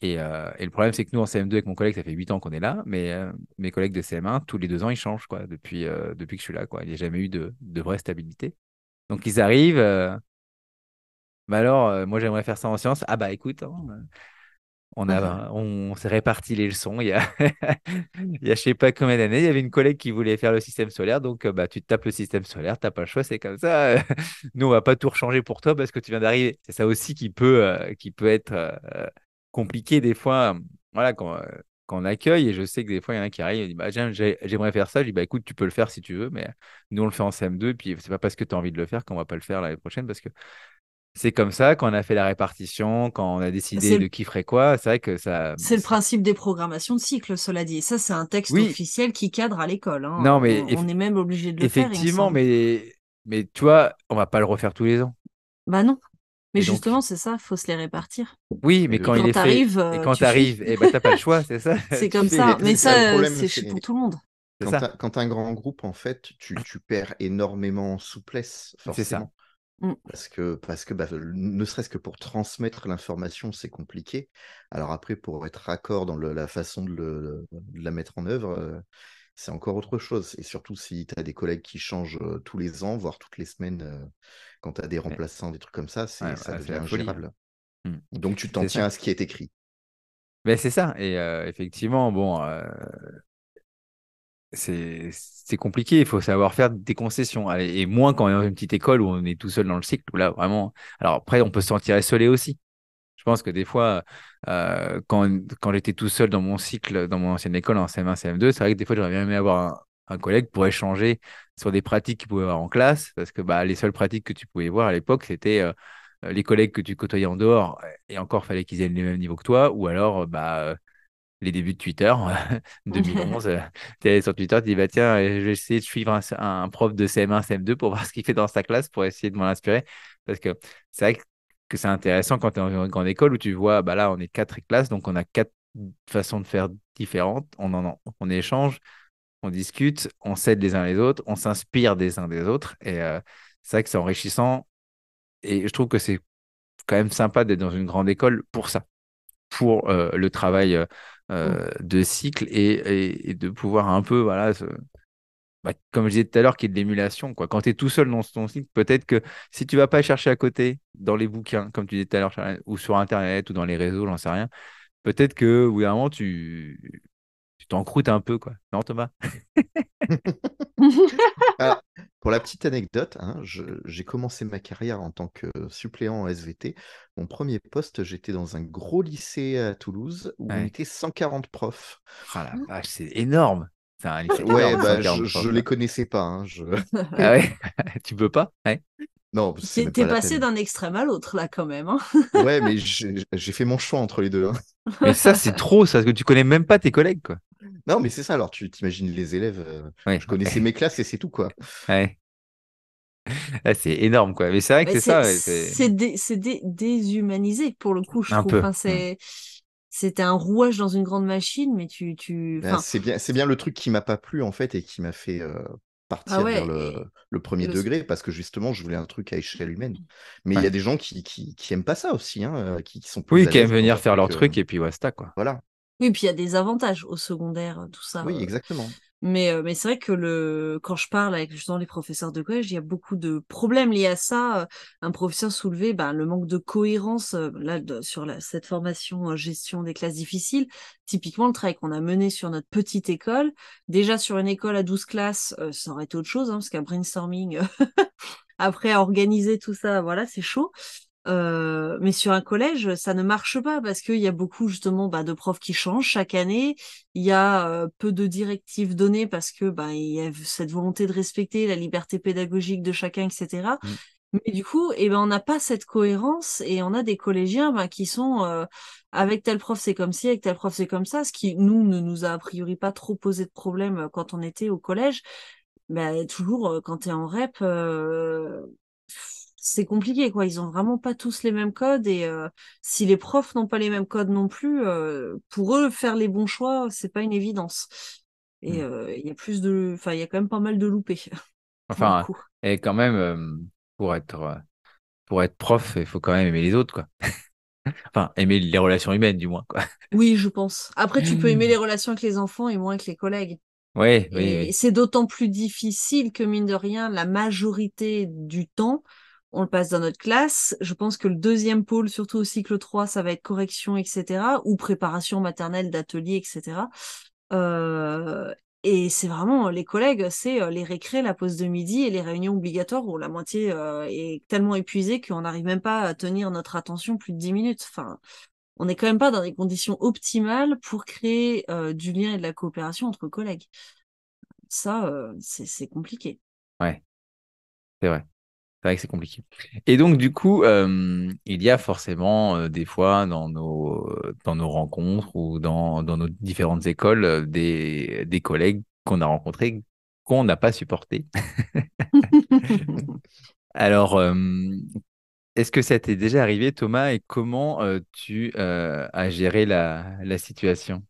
Et le problème, c'est que nous, en CM2, avec mon collègue, ça fait 8 ans qu'on est là, mais mes collègues de CM1, tous les 2 ans, ils changent, quoi, depuis que je suis là, quoi. Il n'y a jamais eu de vraie stabilité. Donc, ils arrivent, bah alors, moi, j'aimerais faire ça en sciences. Ah bah écoute, hein, on s'est réparti les leçons. Il y a je sais pas combien d'années, il y avait une collègue qui voulait faire le système solaire, donc bah, tu te tapes le système solaire, t'as pas le choix, c'est comme ça. Nous, on va pas tout rechanger pour toi parce que tu viens d'arriver. C'est ça aussi qui peut être compliqué des fois. Voilà, quand on accueille, et je sais que des fois, il y en a qui arrivent et disent, bah, j'aimerais faire ça. Je dis, bah écoute, tu peux le faire si tu veux, mais nous, on le fait en CM2, et puis c'est pas parce que tu as envie de le faire qu'on va pas le faire l'année prochaine, parce que c'est comme ça, quand on a fait la répartition, quand on a décidé C'est de le, qui ferait quoi, c'est vrai que ça. c'est le principe des programmations de cycle, cela dit. Et ça, c'est un texte Oui, officiel qui cadre à l'école, non, hein. mais On est même obligé de le faire, il me effectivement, semble. mais tu vois, on va pas le refaire tous les ans. Bah non. Mais Et donc, justement, c'est ça, faut se les répartir. oui, Mais mais quand le, il Quand est fait, t'arrives, et quand tu tu fais. arrives, eh ben, t'as pas le choix, c'est ça. C'est Tu comme fais, ça. Mais c'est ça le ça, problème, c'est pour tout le monde. c'est ça, quand t'as un grand groupe, en fait, tu perds énormément en souplesse, c'est ça. forcément. Mm. Parce que bah, ne serait-ce que pour transmettre l'information, c'est compliqué. Alors après, pour être raccord dans la façon de la mettre en œuvre, c'est encore autre chose. Et surtout si tu as des collègues qui changent tous les ans, voire toutes les semaines, quand tu as des Mais, remplaçants, des trucs comme ça, ouais, ça ouais, c'est devient la folie, hein. ingérable. Hmm. Donc tu t'en C'est tiens ça. à ce qui est écrit. Mais c'est ça. Et effectivement, bon, c'est compliqué. Il faut savoir faire des concessions. Allez, et moins quand on est dans une petite école où on est tout seul dans le cycle, où là, vraiment. Alors après, on peut se sentir isolé aussi. Je pense que des fois, quand j'étais tout seul dans mon cycle, dans mon ancienne école en CM1, CM2, c'est vrai que des fois, j'aurais bien aimé avoir un collègue pour échanger sur des pratiques qu'il pouvait avoir en classe, parce que bah, les seules pratiques que tu pouvais voir à l'époque, c'était les collègues que tu côtoyais en dehors, et encore, fallait qu'ils aient le même niveau que toi, ou alors les débuts de Twitter, 2011, tu es sur Twitter, tu dis, bah, tiens, je vais essayer de suivre un prof de CM1, CM2 pour voir ce qu'il fait dans sa classe, pour essayer de m'en inspirer. Parce que c'est vrai que c'est intéressant quand tu es dans une grande école où tu vois, bah là, on est 4 classes, donc on a 4 façons de faire différentes. On échange, on discute, on s'aide les uns les autres, on s'inspire des uns des autres. Et c'est vrai que c'est enrichissant. Et je trouve que c'est quand même sympa d'être dans une grande école pour ça. pour le travail de cycle et de pouvoir un peu, voilà, comme je disais tout à l'heure, qu'il y ait de l'émulation, quoi. Quand tu es tout seul dans ton cycle, peut-être que si tu vas pas chercher à côté, dans les bouquins, comme tu disais tout à l'heure, Charles, ou sur Internet, ou dans les réseaux, j'en sais rien, peut-être que, au bout d'un moment, tu t'encroutes un peu, quoi. Non, Thomas? Alors, pour la petite anecdote, hein, j'ai commencé ma carrière en tant que suppléant en SVT. Mon premier poste, j'étais dans un gros lycée à Toulouse où on Ouais. était 140 profs. Ah la vache, c'est énorme. C'est un lycée Ouais, énorme, bah, 140 je profs. les connaissais pas, hein, Ah ouais? Tu peux pas? Ouais. Non, c'est même T'es pas la passé peine. d'un extrême à l'autre, là, quand même. Hein. Ouais, mais j'ai fait mon choix entre les deux, hein. Mais ça, c'est trop, ça, parce que tu connais même pas tes collègues, quoi. Non, mais c'est ça, alors tu t'imagines les élèves, Ouais. je connaissais mes classes et c'est tout, quoi. Ouais. Ah, c'est énorme, quoi. Mais c'est vrai que Mais c'est ça, ouais, c'est déshumanisé, pour le coup, je un trouve. peu. Enfin, c'était un rouage dans une grande machine, mais Ben, enfin, c'est bien le truc qui m'a pas plu, en fait, et qui m'a fait ah partir vers ouais, le et premier le, degré, parce que justement, je voulais un truc à échelle humaine. Mais il y Ouais. a des gens qui aiment pas ça aussi, hein, qui sont plus Oui, à qui aiment l'aise dans venir un faire leur truc. truc et puis basta, quoi. Voilà. oui, puis il y a des avantages au secondaire, tout ça. Oui, exactement. Mais c'est vrai que quand je parle avec justement les professeurs de collège, il y a beaucoup de problèmes liés à ça. Un professeur soulevait le manque de cohérence là, sur cette formation gestion des classes difficiles. Typiquement, le travail qu'on a mené sur notre petite école. Déjà, sur une école à 12 classes, ça aurait été autre chose, hein, parce qu'un brainstorming, après à organiser tout ça, voilà, c'est chaud. Mais sur un collège, ça ne marche pas parce qu'il y a beaucoup justement de profs qui changent chaque année. Il y a peu de directives données parce que il y a cette volonté de respecter la liberté pédagogique de chacun, etc. Mm. Mais du coup, on n'a pas cette cohérence et on a des collégiens qui sont avec tel prof c'est comme ci, avec tel prof c'est comme ça, ce qui nous ne nous a a priori pas trop posé de problème quand on était au collège. Toujours, quand tu es en REP, c'est compliqué, quoi. Ils ont vraiment pas tous les mêmes codes et si les profs n'ont pas les mêmes codes non plus, pour eux, faire les bons choix, c'est pas une évidence. Et Mm. il y a enfin, il y a quand même pas mal de loupés, pour le Enfin, coup. et quand même, pour être, euh, pour être prof, il faut quand même aimer les autres, quoi. Enfin, aimer les relations humaines, du moins, quoi. Oui, je pense. Après, tu peux aimer les relations avec les enfants et moins avec les collègues. Oui, oui, Et oui. c'est d'autant plus difficile que, mine de rien, la majorité du temps, on le passe dans notre classe. Je pense que le deuxième pôle, surtout au cycle 3, ça va être correction, etc., ou préparation maternelle d'atelier, etc. Euh, et c'est vraiment les collègues, c'est les récrés, la pause de midi et les réunions obligatoires où la moitié est tellement épuisée qu'on n'arrive même pas à tenir notre attention plus de 10 minutes. Enfin, on n'est quand même pas dans des conditions optimales pour créer du lien et de la coopération entre collègues. Ça, c'est compliqué. Ouais, c'est vrai. C'est vrai que c'est compliqué. Et donc, du coup, il y a forcément des fois dans nos rencontres ou dans nos différentes écoles des collègues qu'on a rencontrés qu'on n'a pas supportés. Alors, est-ce que ça t'est déjà arrivé, Thomas, et comment tu as géré la situation?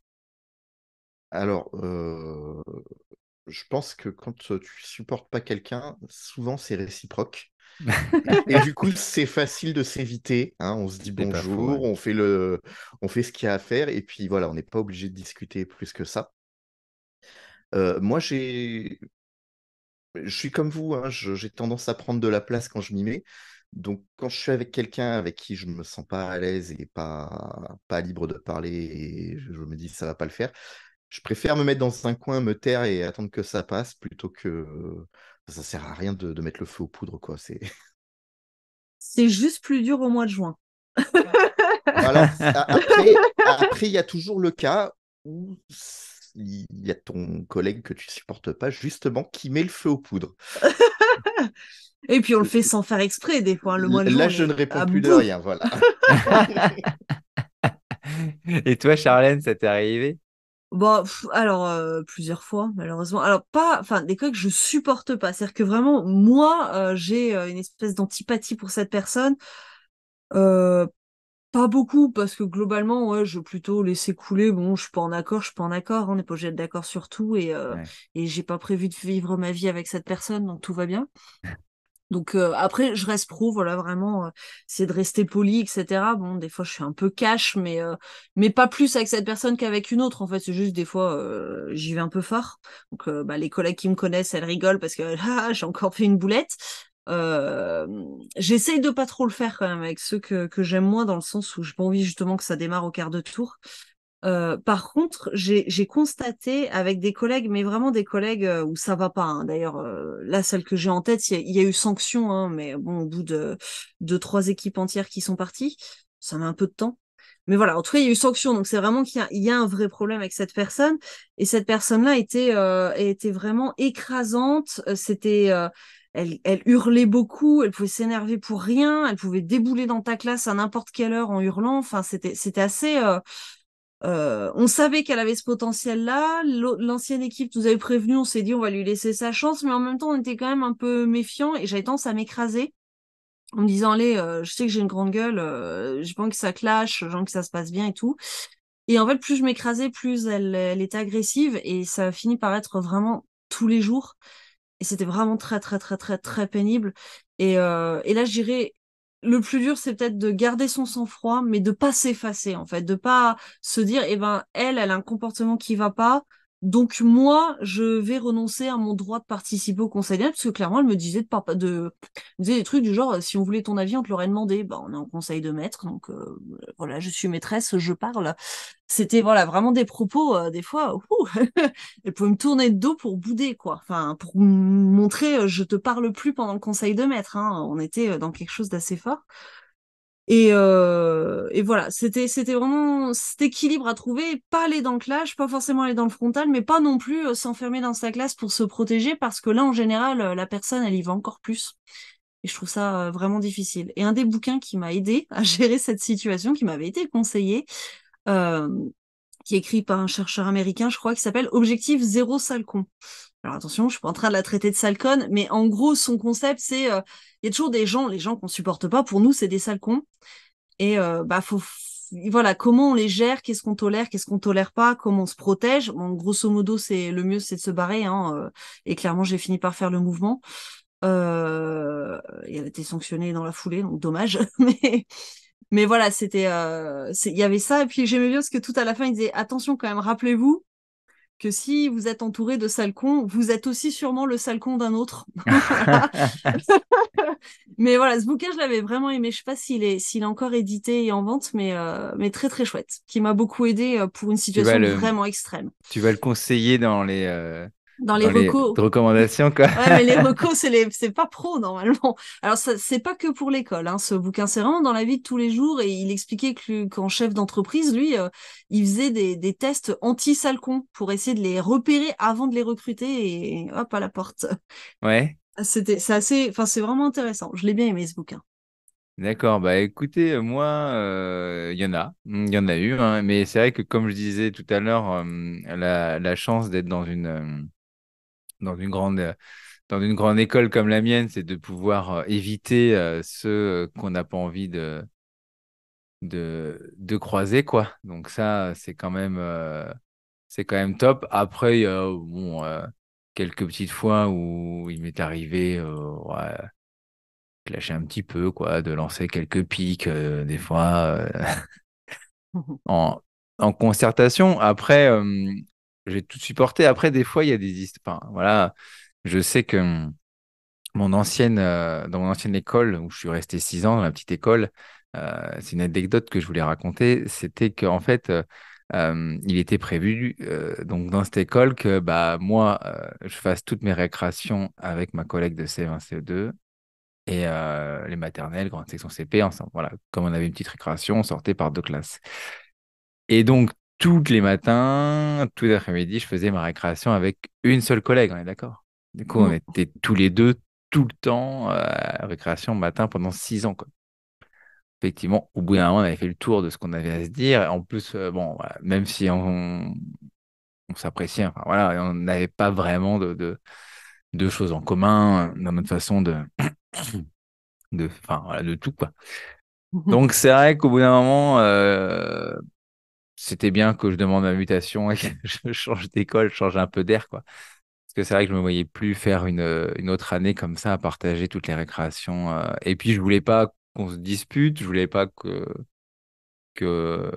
Alors, je pense que quand tu supportes pas quelqu'un, souvent c'est réciproque. Et du coup, c'est facile de s'éviter, hein. On se dit C'est pas faux, ouais. bonjour, on fait ce qu'il y a à faire, et puis voilà, on n'est pas obligé de discuter plus que ça. Moi, je suis comme vous, hein, j'ai tendance à prendre de la place quand je m'y mets. Donc, quand je suis avec quelqu'un avec qui je me sens pas à l'aise et pas libre de parler, et je me dis ça va pas le faire, je préfère me mettre dans un coin, me taire et attendre que ça passe plutôt que ça sert à rien de mettre le feu aux poudres, quoi. C'est C'est juste plus dur au mois de juin. alors après, il y a toujours le cas où il y a ton collègue que tu supportes pas justement qui met le feu aux poudres. Et puis on le fait sans faire exprès, des fois. Hein. Le mois de juin, Là, on je est ne réponds à plus de bout. rien, voilà. Et toi, Charlène, ça t'est arrivé? Alors, plusieurs fois, malheureusement. Alors, pas, enfin, des cas que je supporte pas. C'est-à-dire que vraiment, moi, j'ai une espèce d'antipathie pour cette personne. Euh, Pas beaucoup, parce que globalement, ouais, je vais plutôt laisser couler. Bon, je suis pas en accord, je suis pas en accord. On n'est pas obligé d'être d'accord sur tout. Ouais. Et j'ai pas prévu de vivre ma vie avec cette personne, donc tout va bien. Donc après, je reste pro, voilà, vraiment, c'est de rester poli, etc. Bon, des fois, je suis un peu cash, mais pas plus avec cette personne qu'avec une autre. En fait, c'est juste des fois, j'y vais un peu fort. Donc, les collègues qui me connaissent, elles rigolent parce que ah, j'ai encore fait une boulette. Euh, J'essaye de pas trop le faire quand même avec ceux que j'aime moins, dans le sens où j'ai pas envie justement que ça démarre au quart de tour. Par contre, j'ai constaté avec des collègues, mais vraiment des collègues où ça va pas, hein. D'ailleurs, là, celle que j'ai en tête, il y a eu sanction, hein, mais bon, au bout de 3 équipes entières qui sont parties, ça met un peu de temps. Mais voilà, en tout cas, il y a eu sanction, donc c'est vraiment il y a un vrai problème avec cette personne. Et cette personne-là était vraiment écrasante. Elle hurlait beaucoup, elle pouvait s'énerver pour rien, elle pouvait débouler dans ta classe à n'importe quelle heure en hurlant. Enfin, c'était assez. On savait qu'elle avait ce potentiel-là. L'ancienne équipe nous avait prévenu, on s'est dit on va lui laisser sa chance, mais en même temps on était quand même un peu méfiants et j'avais tendance à m'écraser en me disant allez, je sais que j'ai une grande gueule, j'ai pas envie que ça clash, j'ai envie que ça se passe bien et tout. Et en fait, plus je m'écrasais, plus elle était agressive et ça a fini par être vraiment tous les jours. Et c'était vraiment très, très, très, très, très pénible. Et là, je dirais, le plus dur, c'est peut-être de garder son sang-froid, mais de pas s'effacer, en fait, de pas se dire, eh ben, elle a un comportement qui va pas. Donc moi, je vais renoncer à mon droit de participer au conseil d'élèves, parce que clairement, elle me disait elle me disait des trucs du genre, si on voulait ton avis, on te l'aurait demandé. Bah, on est en conseil de maître, donc voilà, je suis maîtresse, je parle. C'était voilà vraiment des propos des fois. Elle pouvait me tourner de dos pour bouder quoi. Enfin pour montrer je te parle plus pendant le conseil de maître. Hein. On était dans quelque chose d'assez fort. Et voilà, c'était vraiment cet équilibre à trouver, pas aller dans le clash, pas forcément aller dans le frontal, mais pas non plus s'enfermer dans sa classe pour se protéger parce que là en général la personne elle y va encore plus. Et je trouve ça vraiment difficile. Et un des bouquins qui m'a aidé à gérer cette situation, qui m'avait été conseillé, euh, qui est écrit par un chercheur américain, je crois, qui s'appelle Objectif zéro salcon. Alors attention, je suis pas en train de la traiter de salconne, mais en gros, son concept, c'est il y a toujours des gens, les gens qu'on supporte pas, pour nous, c'est des salcons. Et voilà, comment on les gère, qu'est-ce qu'on tolère pas, comment on se protège. Bon, grosso modo, c'est le mieux, c'est de se barrer. Hein, et clairement, j'ai fini par faire le mouvement. Et elle a été sanctionnée dans la foulée, donc dommage. Mais voilà, il y avait ça. Et puis j'aimais bien parce que tout à la fin, il disait attention quand même, rappelez-vous que si vous êtes entouré de salcons, vous êtes aussi sûrement le salcon d'un autre. Voilà. Mais voilà, ce bouquin, je l'avais vraiment aimé. Je sais pas s'il est encore édité et en vente, mais très très chouette, qui m'a beaucoup aidé pour une Tu vas situation le, vraiment extrême. tu vas le conseiller Dans les dans les recos, recommandations, quoi. ouais, mais les recos, c'est pas pro normalement. Alors ça, c'est pas que pour l'école, hein, ce bouquin, c'est vraiment dans la vie de tous les jours. Et il expliquait qu'en chef d'entreprise, lui, il faisait des tests anti-salcons pour essayer de les repérer avant de les recruter et hop à la porte. Ouais, C'est assez, enfin c'est vraiment intéressant. Je l'ai bien aimé ce bouquin. d'accord. Bah écoutez, moi, il y en a eu, hein, mais c'est vrai que comme je disais tout à l'heure, la chance d'être dans une dans une grande école comme la mienne, c'est de pouvoir éviter ceux qu'on n'a pas envie de croiser, quoi. Donc ça, c'est quand même top. Après, il y a bon, quelques petites fois où il m'est arrivé ouais, de lâcher un petit peu, quoi, de lancer quelques pics, des fois, en, en concertation. Après, j'ai tout supporté. Après, des fois, il y a des histoires. Enfin, voilà, je sais que dans mon ancienne école, où je suis resté 6 ans dans la petite école, c'est une anecdote que je voulais raconter. C'était qu'en fait, il était prévu donc dans cette école que bah moi, je fasse toutes mes récréations avec ma collègue de CE1, CE2 et les maternelles, grande section CP ensemble. Voilà, comme on avait une petite récréation, on sortait par 2 classes. Et donc tous les matins, tous les après-midi, je faisais ma récréation avec une seule collègue. On est d'accord? Du coup, on était tous les deux tout le temps récréation matin pendant 6 ans, quoi. Effectivement, au bout d'un moment, on avait fait le tour de ce qu'on avait à se dire. En plus, bon, voilà, même si on s'appréciait, enfin, voilà, on n'avait pas vraiment de choses en commun dans notre façon enfin, voilà, de tout, quoi. Donc, c'est vrai qu'au bout d'un moment, c'était bien que je demande ma mutation et que je change d'école, je change un peu d'air, quoi. Parce que c'est vrai que je me voyais plus faire une autre année comme ça, à partager toutes les récréations. Et puis, je voulais pas qu'on se dispute, je voulais pas que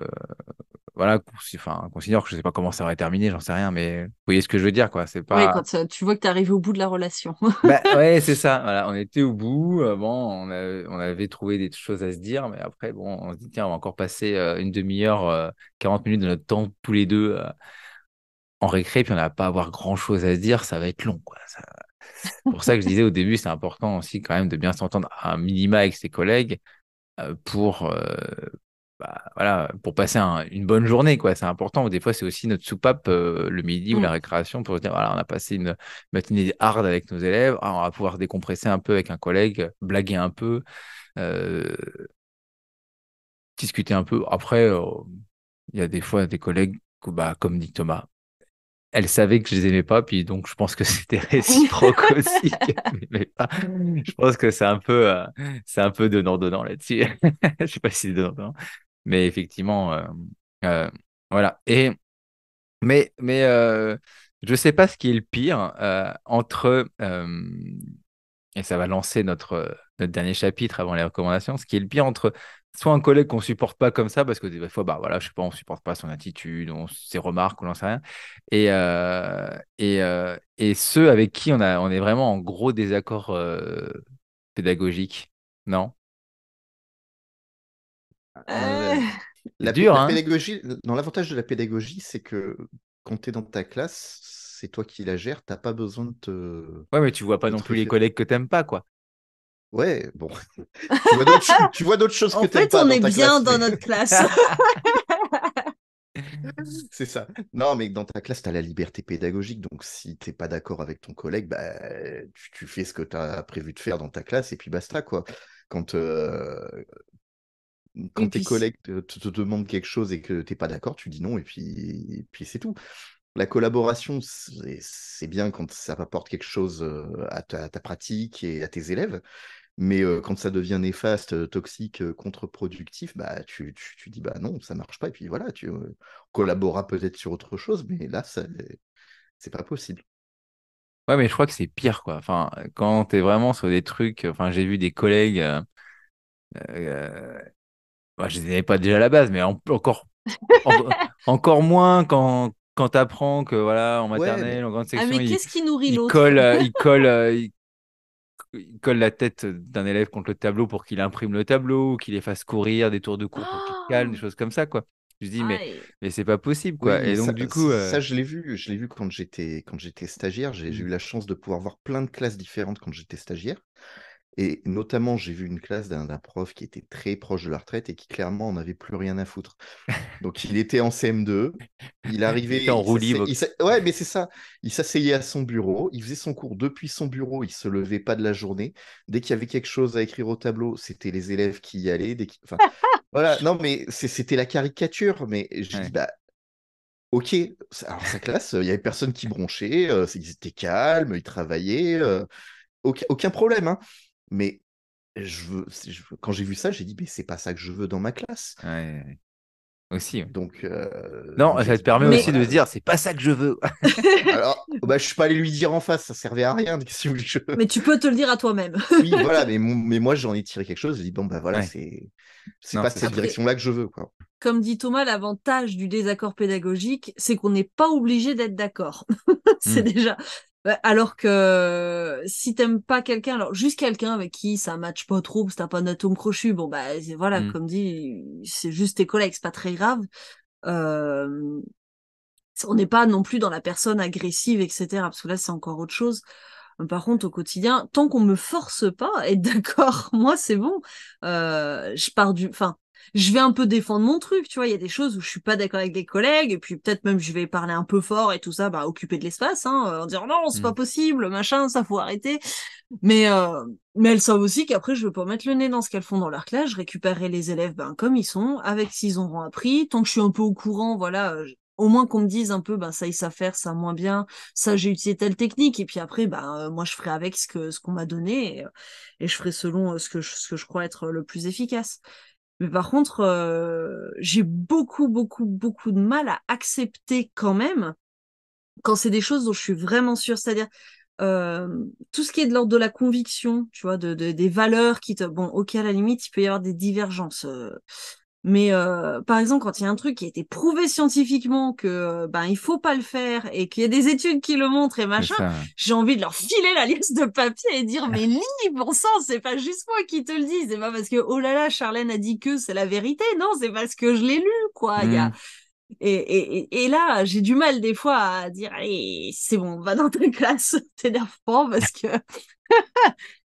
voilà, qu'on considère que je sais pas comment ça aurait terminé, j'en sais rien, mais vous voyez ce que je veux dire, quoi. C'est Ouais, pas. quand tu vois que t'es arrivé au bout de la relation. Bah ouais, c'est ça. Voilà, on était au bout. Bon, on avait trouvé des choses à se dire, mais après, bon, on se dit, tiens, on va encore passer une demi-heure, 40 minutes de notre temps tous les deux en récré, puis on n'a pas à avoir grand-chose à se dire, ça va être long, quoi. Pour ça que je disais au début, c'est important aussi quand même de bien s'entendre à un minima avec ses collègues pour voilà, pour passer une bonne journée, quoi. C'est important. Des fois, c'est aussi notre soupape le midi ou la Mm. récréation pour se dire, voilà, on a passé une matinée hard avec nos élèves. Ah, on va pouvoir décompresser un peu avec un collègue, blaguer un peu, euh, discuter un peu. Après, il y a des fois des collègues, comme dit Thomas, elle savait que je les aimais pas, puis donc je pense que c'était réciproque aussi qu'elle m'aimait pas. Je pense que c'est un peu donnant-donnant là-dessus. Je sais pas si c'est donnant-donnant, mais effectivement, euh, voilà. Mais je sais pas ce qui est le pire entre et ça va lancer notre dernier chapitre avant les recommandations. Ce qui est le pire entre soit un collègue qu'on supporte pas comme ça, parce que des fois, bah voilà, je sais pas, on supporte pas son attitude, ses remarques, on n'en sait rien, et ceux avec qui on est vraiment en gros désaccord pédagogique, non? Euh, C'est dur, la hein? pédagogie, non, l'avantage de la pédagogie, c'est que quand tu es dans ta classe, c'est toi qui la gères, t'as pas besoin Ouais, mais tu vois pas de non te plus les référer. collègues que t'aimes pas, quoi. Ouais, bon, tu vois d'autres choses que En t'aimes fait, pas on dans est ta bien classe, dans mais notre classe. c'est ça. Non, mais dans ta classe, tu as la liberté pédagogique, donc si t'es pas d'accord avec ton collègue, bah, tu fais ce que tu as prévu de faire dans ta classe et puis basta, quoi. Quand, Et quand tes puis, collègues te demandent quelque chose et que t'es pas d'accord, tu dis non et puis c'est tout. La collaboration, c'est bien quand ça apporte quelque chose à ta pratique et à tes élèves, mais quand ça devient néfaste, toxique, contre-productif, bah, tu dis bah non, ça marche pas, et puis voilà, tu collaboreras peut-être sur autre chose, mais là, c'est pas possible. Ouais, mais je crois que c'est pire, quoi. Enfin, quand t'es vraiment sur des trucs, enfin, j'ai vu des collègues, euh, bah, je les aimais pas déjà à la base, mais en- encore moins quand t'apprends que, voilà, en Ouais, mais maternelle, en grande ah, section, mais qu'est-ce qui nourrit il l'autre? colle, il colle la tête d'un élève contre le tableau pour qu'il imprime le tableau, ou qu'il les fasse courir des tours de cours pour qu'il se calme, des Oh, choses comme ça, quoi. Je dis, aïe. mais c'est pas possible, oui, quoi. mais Et donc, du coup, je l'ai vu quand j'étais stagiaire. J'ai eu la chance de pouvoir voir plein de classes différentes quand j'étais stagiaire. Et notamment, j'ai vu une classe d'un prof qui était très proche de la retraite et qui clairement en avait plus rien à foutre. Donc, il était en CM2, il il était arrivait, en roue libre. ouais, mais c'est ça. Il s'asseyait à son bureau, il faisait son cours depuis son bureau, il se levait pas de la journée. Dès qu'il y avait quelque chose à écrire au tableau, c'était les élèves qui y allaient. Enfin, voilà, non, mais c'était la caricature. Mais je dis, Ouais. bah, ok, alors sa classe, il y avait personne qui bronchait, ils étaient calmes, ils travaillaient, aucun problème, hein. Mais quand j'ai vu ça, j'ai dit, mais c'est pas ça que je veux dans ma classe. Ouais, ouais. Aussi, ouais. Non, Donc j'ai ça te dit, bon, permet bah Mais aussi de voilà. se dire, c'est pas ça que je veux. Alors, bah, je suis pas allé lui dire en face, ça servait à rien. Qu'est-ce que tu veux que mais tu peux te le dire à toi-même. Oui, voilà, mais moi j'en ai tiré quelque chose. J'ai dit, bon, bah voilà, Ouais, c'est non, pas c'est cette sûr. Après, direction-là que je veux, quoi. comme dit Thomas, l'avantage du désaccord pédagogique, c'est qu'on n'est pas obligé d'être d'accord. C'est Hmm, déjà. Alors que si t'aimes pas quelqu'un, alors juste quelqu'un avec qui ça matche pas trop, parce que t'as pas d'atome crochu, bon bah voilà, hmm. comme dit, c'est juste tes collègues, c'est pas très grave. Euh, on n'est pas non plus dans la personne agressive, etc. Parce que là, c'est encore autre chose. Par contre, au quotidien, tant qu'on me force pas à être d'accord, moi, c'est bon. Enfin, je vais un peu défendre mon truc, tu vois. Il y a des choses où je suis pas d'accord avec des collègues, et puis peut-être même je vais parler un peu fort et tout ça, bah, occuper de l'espace, hein, en disant non, c'est Hmm. pas possible, machin, ça faut arrêter. Mais, euh, mais elles savent aussi qu'après, je veux pas mettre le nez dans ce qu'elles font dans leur classe. Je récupérerai les élèves ben, comme ils sont, avec ce qu'ils auront appris. Tant que je suis un peu au courant, voilà, au moins qu'on me dise un peu, ben, ça, ils savent faire, ça, moins bien. Ça, j'ai utilisé telle technique. Et puis après, ben, moi, je ferai avec ce qu'on m'a donné et je ferai selon ce que je crois être le plus efficace. Mais par contre, j'ai beaucoup, beaucoup, beaucoup de mal à accepter quand même quand c'est des choses dont je suis vraiment sûre, c'est-à-dire tout ce qui est de l'ordre de la conviction, tu vois, des valeurs bon, ok, à la limite, il peut y avoir des divergences. Mais par exemple, quand il y a un truc qui a été prouvé scientifiquement que il faut pas le faire et qu'il y a des études qui le montrent et C'est machin, ça. j'ai envie de leur filer la liasse de papier et dire mais lis, bon sang, c'est pas juste moi qui te le dis, c'est pas parce que oh là là, Charlène a dit que c'est la vérité, non, c'est parce que je l'ai lu, quoi. Il y a et là, j'ai du mal des fois à dire allez, c'est bon, va dans ta classe, t'énerve pas parce que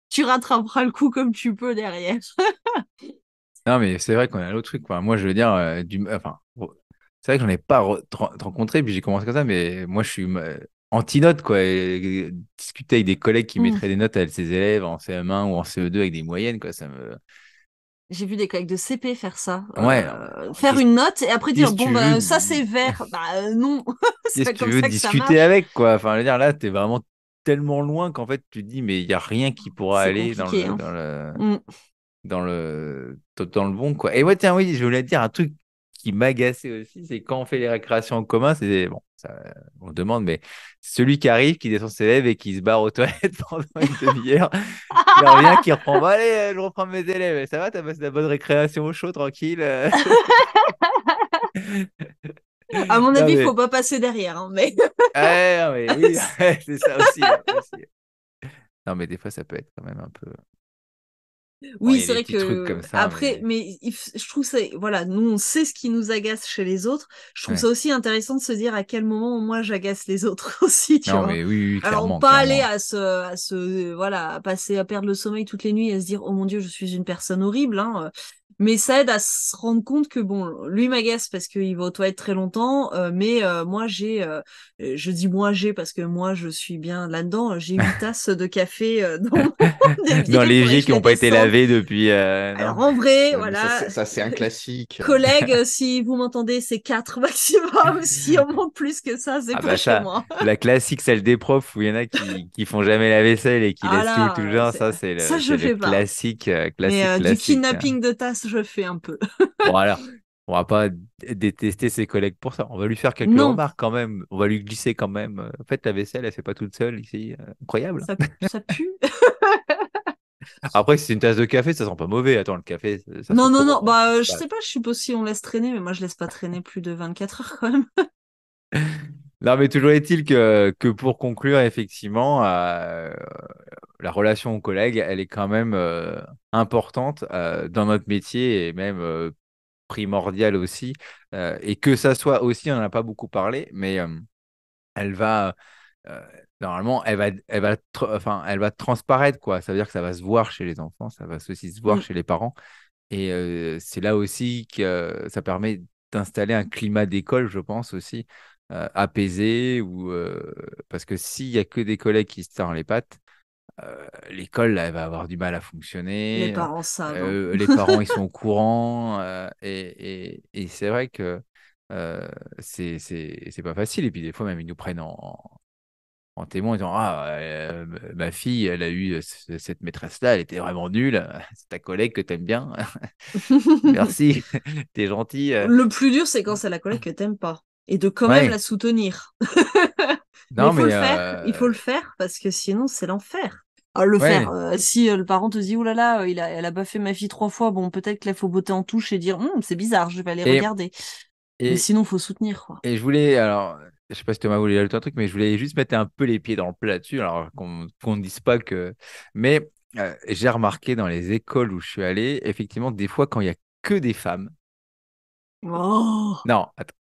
tu rattraperas le coup comme tu peux derrière. Non, mais c'est vrai qu'on a l'autre truc, quoi. Moi, je veux dire, enfin, bon, c'est vrai que j'en ai pas rencontré, puis j'ai commencé comme ça, mais moi, je suis anti-note, quoi. Et discuter avec des collègues qui Mm. mettraient des notes à ses élèves en CM1 ou en CE2 avec des moyennes, quoi, ça me. J'ai vu des collègues de CP faire ça, Ouais, non, mais faire une note et après dire qu'est-ce que bon tu veux, ça c'est vert, non, c'est qu'est-ce pas que tu comme veux ça que ça discuter marche. avec, quoi. Enfin, je veux dire, là, t'es vraiment tellement loin qu'en fait, tu te dis, mais il y a rien qui pourra C'est aller compliqué, hein. Mm. dans le bon, quoi. Et ouais, tiens, oui, je voulais te dire un truc qui m'agaçait aussi, c'est quand on fait les récréations en commun, c'est bon, ça, on demande, mais celui qui arrive, qui descend ses élèves et qui se barre aux toilettes pendant une demi-heure, qui revient, qui reprend, bon, allez, je reprends mes élèves, ça va, t'as passé la bonne récréation au chaud, tranquille. À mon Non, avis, il mais, faut pas passer derrière, hein, mais non, mais oui, c'est ça aussi, aussi. Non, mais des fois, ça peut être quand même un peu. Bon, il oui, y a c'est des vrai petits trucs comme que ça, après, mais. mais je trouve ça, voilà, nous on sait ce qui nous agace chez les autres. Je trouve Ouais. ça aussi intéressant de se dire à quel moment moi j'agace les autres aussi, tu Non, vois. mais oui, oui, Alors clairement, pas aller clairement. à se, voilà, à passer à perdre le sommeil toutes les nuits et à se dire oh mon Dieu, je suis une personne horrible, hein. Mais ça aide à se rendre compte que bon, lui m'agace parce qu'il va aux toilettes très longtemps, mais moi je dis moi j'ai parce que moi je suis bien là-dedans. J'ai 8 tasses de café dans mon Dans évier, faudrait l'évier que je qui les n'ont pas été descende. lavés depuis. Alors Non. en vrai, Ouais, mais ça, voilà, c'est un classique. collègues, si vous m'entendez, c'est 4 maximum. Si on monte plus que ça, c'est Ah pas bah chez ça, moi. la classique celle des profs où il y en a qui font jamais la vaisselle et qui Ah laissent tout le là, genre, ça c'est ça le, je c'est le fais pas. classique, Mais classique, du classique, hein. kidnapping de tasses, je fais un peu. Bon alors, on va pas détester ses collègues pour ça. On va lui faire quelques Non, remarques quand même. On va lui glisser quand même. En fait, la vaisselle, elle fait pas toute seule ici. Incroyable. ça pue. Après, si c'est une tasse de café, ça sent pas mauvais. Attends, le café, ça sent Non, non, non, comment? bah je Bah, sais pas, je suppose si on laisse traîner, mais moi je laisse pas traîner plus de 24 heures quand même. non, mais toujours est-il que pour conclure, effectivement, la relation aux collègues, elle est quand même importante dans notre métier et même primordiale aussi. Et que ça soit aussi, on n'en a pas beaucoup parlé, mais elle va, euh, normalement, enfin, elle va transparaître, quoi. Ça veut dire que ça va se voir chez les enfants, ça va aussi se voir Mm. chez les parents. Et c'est là aussi que ça permet d'installer un climat d'école, je pense aussi, apaisé, parce que s'il y a que des collègues qui se tirent les pattes, l'école, là, elle va avoir du mal à Les fonctionner. parents savent, hein. Les parents, ils sont au courant. Et c'est vrai que euh, c'est pas facile. Et puis des fois, même, ils nous prennent en témoin en disant ah, ma fille, elle a eu cette maîtresse-là, elle était vraiment nulle. C'est ta collègue que t'aimes bien. Merci, t'es gentil. Le plus dur, c'est quand c'est la collègue que t'aimes pas. Et de quand même Ouais, la soutenir. Mais non, mais il faut le faire parce que sinon c'est l'enfer. Ah, le faire. ouais. Si le parent te dit oh là là, elle a baffé ma fille 3 fois, bon peut-être qu'il faut botter en touche et dire c'est bizarre, je vais aller Et, regarder. Mais et, sinon faut soutenir quoi. et je voulais, alors, je sais pas si Thomas voulait ajouter un truc, mais je voulais juste mettre un peu les pieds dans le plat là-dessus, alors qu'on ne dise pas que. Mais j'ai remarqué dans les écoles où je suis allé, effectivement, des fois, quand il y a que des femmes, Oh, non, attends,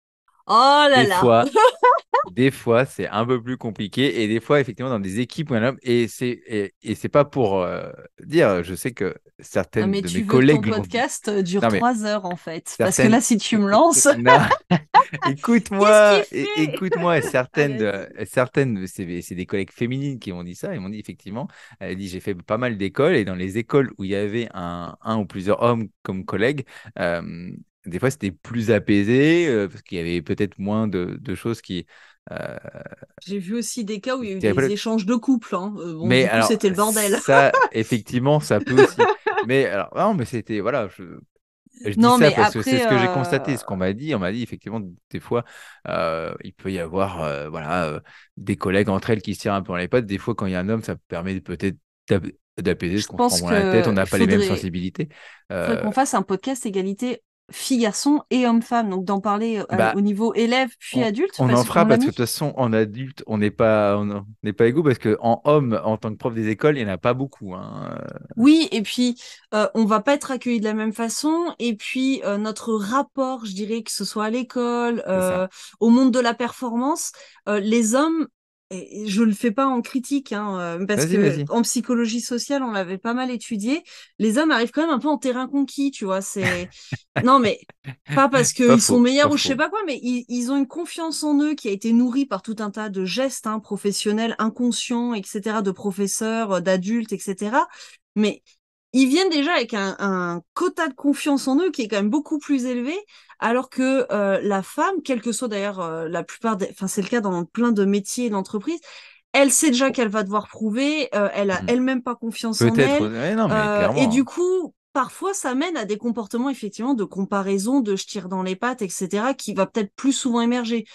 oh là des là. fois. Des fois, c'est un peu plus compliqué et des fois, effectivement, dans des équipes où il y en a, et c'est pas pour dire, je sais que Ah certaines mais de mes tu veux que ton collègues l'ont dit. podcast dure Non, mais 3 heures en fait, parce que certaines. là si tu me lances, Non, qu'est-ce qu'il écoute-moi, fait? écoute-moi, Ah vas-y. c'est des collègues féminines qui m'ont dit ça. Ils m'ont dit effectivement, elle a dit, j'ai fait pas mal d'écoles et dans les écoles où il y avait un ou plusieurs hommes comme collègues, des fois c'était plus apaisé parce qu'il y avait peut-être moins de choses euh, J'ai vu aussi des cas où il y a eu qui des appellent- échanges de couples, hein. Bon, Mais du coup, alors, c'était le bordel. ça, effectivement, ça peut aussi. Mais alors, non, mais c'était, voilà, Je dis Non, ça mais parce que c'est après, ce que j'ai constaté, ce qu'on m'a dit. On m'a dit effectivement, des fois, il peut y avoir des collègues entre elles qui se tirent un peu dans les pattes. Des fois, quand il y a un homme, ça permet peut-être d'apaiser, je parce qu'on se prend pense moins la tête, on que n'a il pas les mêmes faudrait, sensibilités. faudrait Euh, qu'on fasse un podcast égalité filles-garçons et hommes-femmes. Donc d'en parler bah, au niveau élève puis adulte, on en parce fera qu'on l'a parce que de mis. toute façon, en adulte, on n'est pas égaux parce que en homme, en tant que prof des écoles, il n'y en a pas beaucoup, hein. Oui, et puis on va pas être accueillis de la même façon. Et puis notre rapport, je dirais que ce soit à l'école, C'est ça. au monde de la performance, les hommes, et je le fais pas en critique, hein, parce Vas-y, que vas-y. en psychologie sociale, on l'avait pas mal étudié. Les hommes arrivent quand même un peu en terrain conquis, tu vois. C'est non, mais pas parce Pas qu'ils sont faux, meilleurs pas ou je sais faux. pas quoi, mais ils ont une confiance en eux qui a été nourrie par tout un tas de gestes professionnels, inconscients, etc., de professeurs, d'adultes, etc. Mais ils viennent déjà avec un quota de confiance en eux qui est quand même beaucoup plus élevé, alors que la femme, quelle que soit d'ailleurs la plupart des... Enfin, c'est le cas dans plein de métiers et d'entreprises, elle sait déjà qu'elle va devoir prouver, elle a Hmm. elle-même pas confiance en Peut-être. elle, Ouais, non, mais et du clairement. coup, parfois, ça mène à des comportements effectivement de comparaison, de je tire dans les pattes, etc., qui va peut-être plus souvent émerger.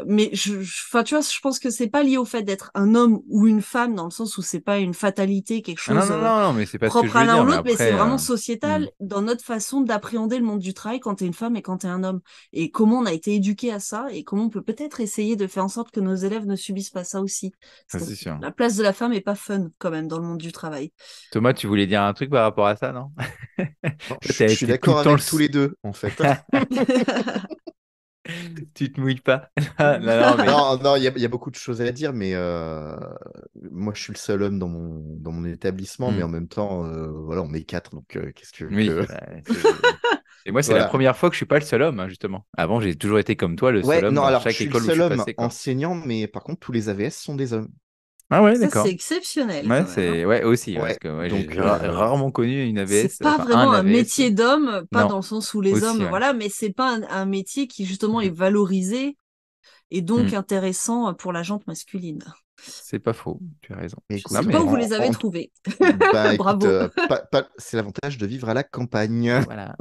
Mais enfin, tu vois, je pense que c'est pas lié au fait d'être un homme ou une femme, dans le sens où c'est pas une fatalité, quelque Ah non, chose non, non, non, mais c'est pas ce que je propre à veux l'un ou dire. Mais l'autre, mais c'est après, vraiment hmm. sociétal dans notre façon d'appréhender le monde du travail quand t'es une femme et quand t'es un homme. Et comment on a été éduqué à ça et comment on peut peut-être essayer de faire en sorte que nos élèves ne subissent pas ça aussi. Ça, Parce que c'est sûr. la place de la femme est pas fun quand même dans le monde du travail. Thomas, tu voulais dire un truc par rapport à ça, non? Non, Toi, t'as je suis été tout le d'accord temps avec tous les deux, en fait. Tu te mouilles pas. Non, non, mais Non, non, il y a beaucoup de choses à dire, mais moi, je suis le seul homme dans mon établissement, mais hmm. en même temps, voilà, on est quatre, donc qu'est-ce que tu veux Oui. que... Et moi, c'est la Voilà. première fois que je suis pas le seul homme, hein, justement. Avant, j'ai toujours été comme toi, le seul Ouais, homme non, dans alors, je chaque suis le école où je seul suis homme passé, quoi. enseignant, mais par contre, tous les AVS sont des hommes. Ah ouais, Ça, c'est d'accord. exceptionnel Ouais, quand même, hein. c'est ouais aussi, ouais, parce Ouais, que ouais, donc, j'ai rarement connu une C'est AVS, pas enfin un vraiment un AVS. métier d'homme, pas Non, dans le sens où les aussi, hommes, ouais. voilà, mais c'est pas un métier qui justement est Hmm. valorisé et donc Hmm. intéressant pour la gente masculine. C'est pas faux, tu as raison. Je Non, sais écoute, pas où mais vous les avez en trouvés. bah, écoute, Bravo. c'est l'avantage de vivre à la campagne. voilà.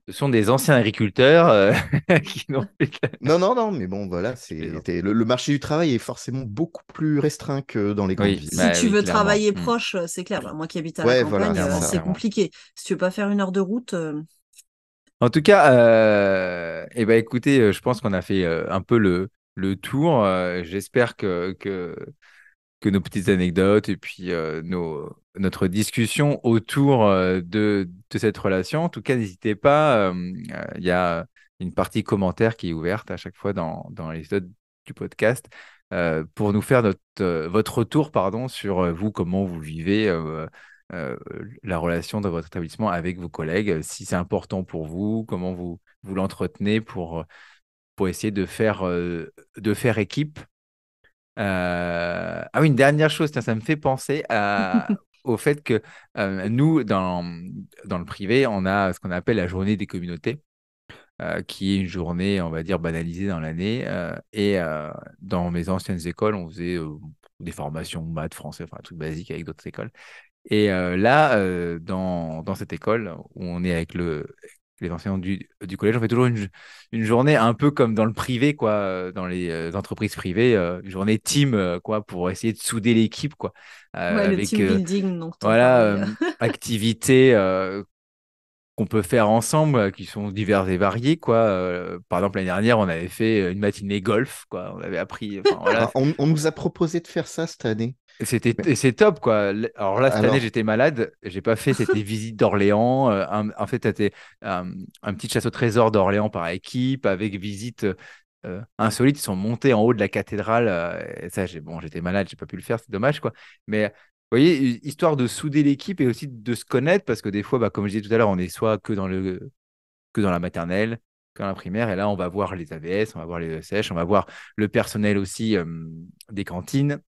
Ce sont des anciens agriculteurs qui n'ont plus de... Non, non, non, mais bon, voilà, Je plaisante. le marché du travail est forcément beaucoup plus restreint que dans les grandes Oui, villes. Si bah tu oui, veux clairement. travailler Hmm. proche, c'est clair. Bah, moi qui habite à la Ouais, voilà, campagne, c'est Clairement, ça. c'est clairement. compliqué. Si tu veux pas faire 1 heure de route, En tout cas, eh ben, écoutez, je pense qu'on a fait un peu le tour. J'espère que nos petites anecdotes et puis notre discussion autour de cette relation. En tout cas, n'hésitez pas. Il y a une partie commentaire qui est ouverte à chaque fois dans les épisodes du podcast pour nous faire votre retour pardon, sur vous, comment vous vivez euh, la relation dans votre établissement avec vos collègues, si c'est important pour vous, comment vous l'entretenez pour essayer de faire équipe. Ah oui, une dernière chose, tiens, ça me fait penser au fait que nous, dans le privé, on a ce qu'on appelle la journée des communautés, qui est une journée, on va dire, banalisée dans l'année. Dans mes anciennes écoles, on faisait des formations maths, français, enfin, un truc basique avec d'autres écoles. Et là, dans cette école où on est avec les enseignants du collège, on fait toujours une journée un peu comme dans le privé, quoi, dans les entreprises privées, une journée team, quoi, pour essayer de souder l'équipe, quoi, ouais, le avec team building dont on voilà, parlait. activités qu'on peut faire ensemble, qui sont diverses et variées, quoi. Par exemple, l'année dernière, on avait fait une matinée golf, quoi. On avait appris, enfin voilà, Ah, on nous a proposé de faire ça cette année. Mais c'est top, quoi. Alors là, cette année, alors, j'étais malade. J'ai pas fait cette visite d'Orléans. En fait, c'était un petit château trésor d'Orléans par équipe avec visite insolite. Ils sont montés en haut de la cathédrale. Et ça, bon, j'étais malade, j'ai pas pu le faire. C'est dommage, quoi. Mais vous voyez, histoire de souder l'équipe et aussi de se connaître, parce que des fois, bah, comme je disais tout à l'heure, on est soit que dans la maternelle, que dans la primaire. Et là, on va voir les AVS, on va voir les ESH, on va voir le personnel aussi des cantines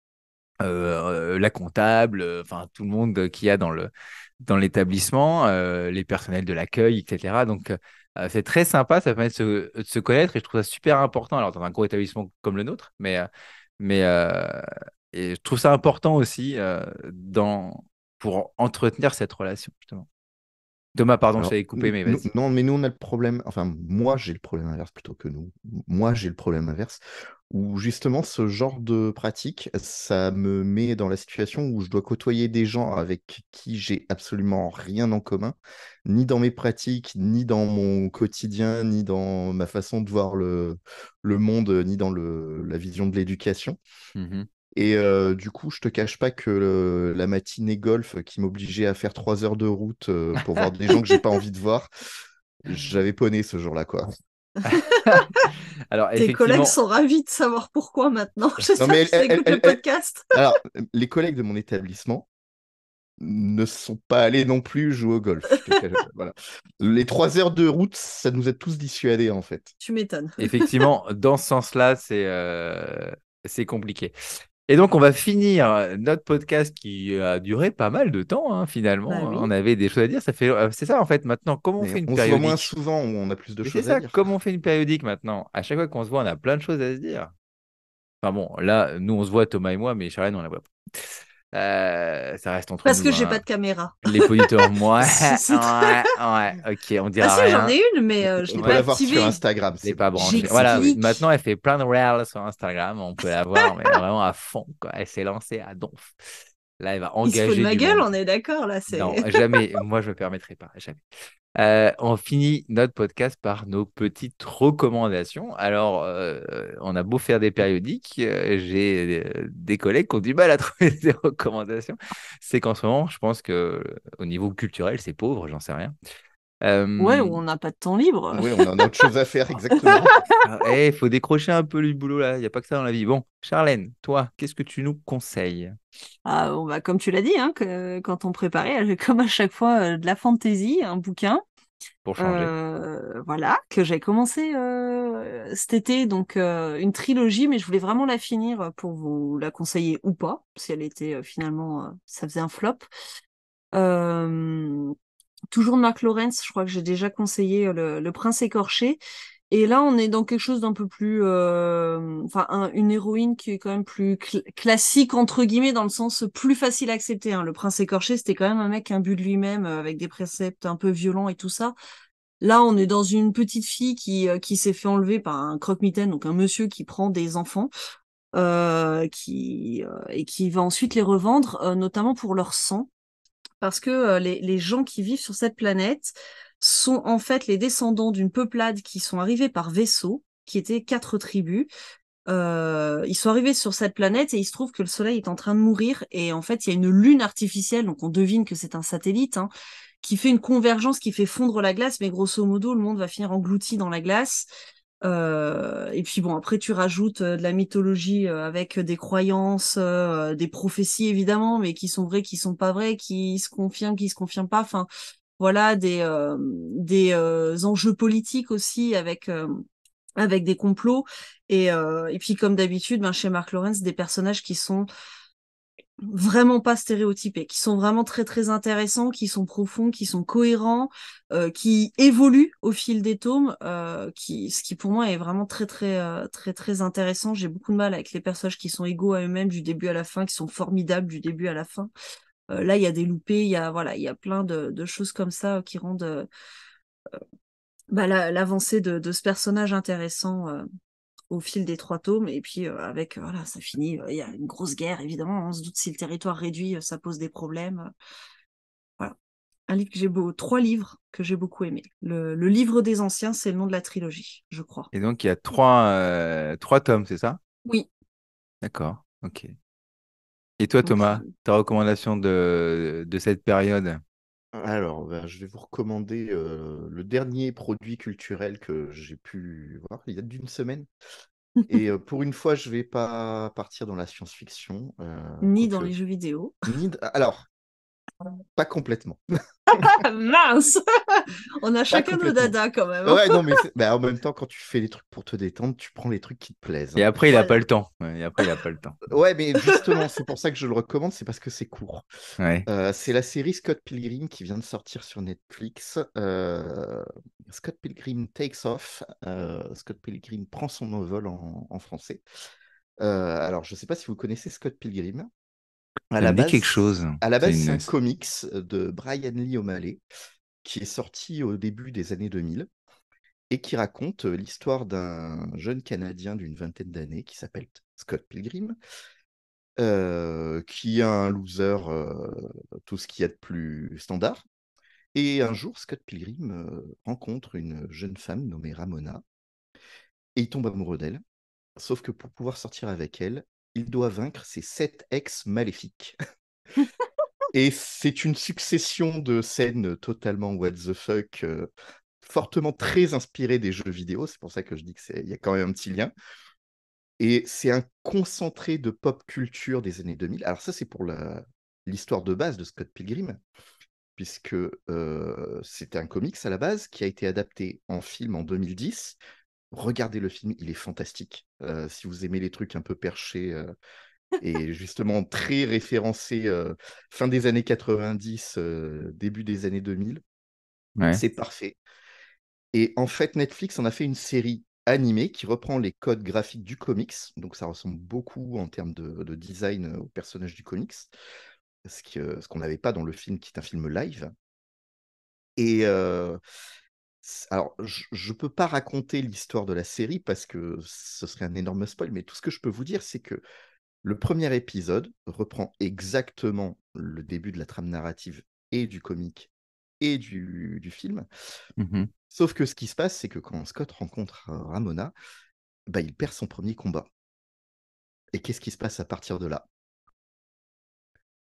la comptable, enfin tout le monde qu'il y a dans l'établissement, les personnels de l'accueil, etc. Donc c'est très sympa, ça permet de se connaître et je trouve ça super important. Alors dans un gros établissement comme le nôtre, mais et je trouve ça important aussi pour entretenir cette relation justement. Thomas, pardon, je Alors, t'avais coupé, mais vas-y. non, mais nous, on a le problème, enfin, moi, j'ai le problème inverse plutôt que nous. Moi, j'ai le problème inverse, où justement, ce genre de pratique, ça me met dans la situation où je dois côtoyer des gens avec qui j'ai absolument rien en commun, ni dans mes pratiques, ni dans mon quotidien, ni dans ma façon de voir le monde, ni dans la vision de l'éducation. Mhm. Et du coup, je te cache pas que la matinée golf qui m'obligeait à faire 3 heures de route pour voir des gens que j'ai pas envie de voir, j'avais poney ce jour-là, quoi. Alors, Tes collègues effectivement, sont ravis de savoir pourquoi maintenant. Non, J'espère mais qu'ils écoutent le podcast. alors, les collègues de mon établissement ne sont pas allés non plus jouer au golf. Voilà. Les 3 heures de route, ça nous a tous dissuadés, en fait. Tu m'étonnes. effectivement, dans ce sens-là, c'est compliqué. Et donc, on va finir notre podcast qui a duré pas mal de temps, hein, Bah finalement. oui. On avait des choses à dire. C'est ça, en fait, maintenant. Comment on Mais fait une on se voit moins périodique? souvent, on a plus de Mais c'est choses à ça, dire. comment on fait une périodique maintenant? À chaque fois qu'on se voit, on a plein de choses à se dire. Enfin bon, là, nous, on se voit, Thomas et moi, mais Charlène, on la voit pas. Ça reste entre Parce que nous, j'ai pas hein. de caméra. Les auditeurs, moi, C'est ouais, ouais, ok, on Ah dira si, j'en rien. ai une, mais je On l'ai peut pas la voir sur activée. Instagram, Je l'ai c'est pas bon. branché. Voilà, J'explique. maintenant, elle fait plein de reels sur Instagram. On peut la voir, mais vraiment à fond, quoi. Elle s'est lancée à donf. Là, elle va Il se fout de engager ma du gueule, monde. on est d'accord là. Non, C'est. jamais. Moi, je me permettrai pas. Jamais. On finit notre podcast par nos petites recommandations. Alors, on a beau faire des périodiques, j'ai des collègues qui ont du mal à trouver des recommandations. C'est qu'en ce moment, je pense que au niveau culturel, c'est pauvre, j'en sais rien. Ouais, Euh, où on n'a pas de temps libre. Oui, on en a autre chose à faire, exactement. Il faut décrocher un peu du boulot là. Il n'y a pas que ça dans la vie. Bon, Charlène, toi, qu'est-ce que tu nous conseilles Ah, bon, bah, comme tu l'as dit, hein, quand on préparait, comme à chaque fois, de la fantaisie, un bouquin. pour changer? Voilà, que j'ai commencé cet été, donc une trilogie, mais je voulais vraiment la finir pour vous la conseiller ou pas, si elle était finalement, ça faisait un flop. Euh, Toujours de Mark Lawrence, je crois que j'ai déjà conseillé le Prince écorché. Et là, on est dans quelque chose d'un peu plus, enfin, une héroïne qui est quand même plus classique entre guillemets, dans le sens plus facile à accepter, hein. Le Prince écorché, c'était quand même un mec imbu de lui-même, avec des préceptes un peu violents et tout ça. Là, on est dans une petite fille qui s'est fait enlever par un croque-mitaine, donc un monsieur qui prend des enfants, et qui va ensuite les revendre, notamment pour leur sang, parce que les gens qui vivent sur cette planète sont en fait les descendants d'une peuplade qui sont arrivés par vaisseau, qui étaient 4 tribus. Ils sont arrivés sur cette planète et il se trouve que le Soleil est en train de mourir et en fait il y a une lune artificielle, donc on devine que c'est un satellite, hein, qui fait une convergence, qui fait fondre la glace, mais grosso modo le monde va finir englouti dans la glace. Et puis bon, après tu rajoutes de la mythologie, avec des croyances, des prophéties évidemment, mais qui sont vraies, qui sont pas vraies, qui se confirment pas. Enfin voilà, des enjeux politiques aussi avec des complots. Et puis comme d'habitude, ben, chez Mark Lawrence, des personnages qui sont vraiment pas stéréotypés, qui sont vraiment très très intéressants, qui sont profonds, qui sont cohérents, qui évoluent au fil des tomes, ce qui pour moi est vraiment très très très très intéressant. J'ai beaucoup de mal avec les personnages qui sont égaux à eux-mêmes du début à la fin, qui sont formidables du début à la fin. Là, il y a des loupés, il y a voilà, il y a plein de choses comme ça, qui rendent bah, l'avancée de ce personnage intéressant, au fil des 3 tomes. Et puis avec, voilà, ça finit, il y a une grosse guerre, évidemment. On se doute, si le territoire réduit, ça pose des problèmes. Voilà. 3 livres que j'ai beaucoup aimés. Le livre des anciens, c'est le nom de la trilogie, je crois. Et donc, il y a trois tomes, c'est ça? Oui. D'accord, ok. Et toi, Donc, Thomas, ta recommandation de cette période? Alors, ben, je vais vous recommander le dernier produit culturel que j'ai pu voir il y a d'une semaine. Et pour une fois, je vais pas partir dans la science-fiction, ni dans les quoique. jeux vidéo. Alors, pas complètement. Ah, mince. On a Pas chacun nos complètement. dadas quand même, hein. Ouais, non, mais en même temps, quand tu fais les trucs pour te détendre, tu prends les trucs qui te plaisent, Et hein. après, il n'a pas Voilà. le temps. Ouais, et après, il n'a pas le temps. Ouais, mais justement, c'est pour ça que je le recommande, c'est parce que c'est court. Ouais. C'est la série Scott Pilgrim qui vient de sortir sur Netflix. Scott Pilgrim Takes Off. Scott Pilgrim prend son envol en français. Alors, je ne sais pas si vous connaissez Scott Pilgrim. À Ça la me dit quelque base, chose. à la C'est base, c'est une... un comics de Brian Lee O'Malley. qui est sorti au début des années 2000 et qui raconte l'histoire d'un jeune Canadien d'une vingtaine d'années qui s'appelle Scott Pilgrim, qui est un loser, tout ce qu'il y a de plus standard. Et un jour, Scott Pilgrim rencontre une jeune femme nommée Ramona et il tombe amoureux d'elle. Sauf que pour pouvoir sortir avec elle, il doit vaincre ses 7 ex maléfiques. Et c'est une succession de scènes totalement what the fuck, fortement très inspirées des jeux vidéo. C'est pour ça que je dis qu'il y a quand même un petit lien. Et c'est un concentré de pop culture des années 2000. Alors ça, c'est pour l'histoire de base de Scott Pilgrim, puisque c'était un comics à la base qui a été adapté en film en 2010. Regardez le film, il est fantastique. Si vous aimez les trucs un peu perchés et justement très référencés fin des années 90, début des années 2000, Ouais. c'est parfait. Et en fait, Netflix en a fait une série animée qui reprend les codes graphiques du comics. Donc ça ressemble beaucoup en termes de design au personnage du comics, ce qu'on n'avait pas dans le film qui est un film live. Et alors, je ne peux pas raconter l'histoire de la série parce que ce serait un énorme spoil, mais tout ce que je peux vous dire, c'est que le premier épisode reprend exactement le début de la trame narrative et du comique et du film. Mhm. Sauf que ce qui se passe, c'est que quand Scott rencontre Ramona, bah, il perd son premier combat. Et qu'est-ce qui se passe à partir de là?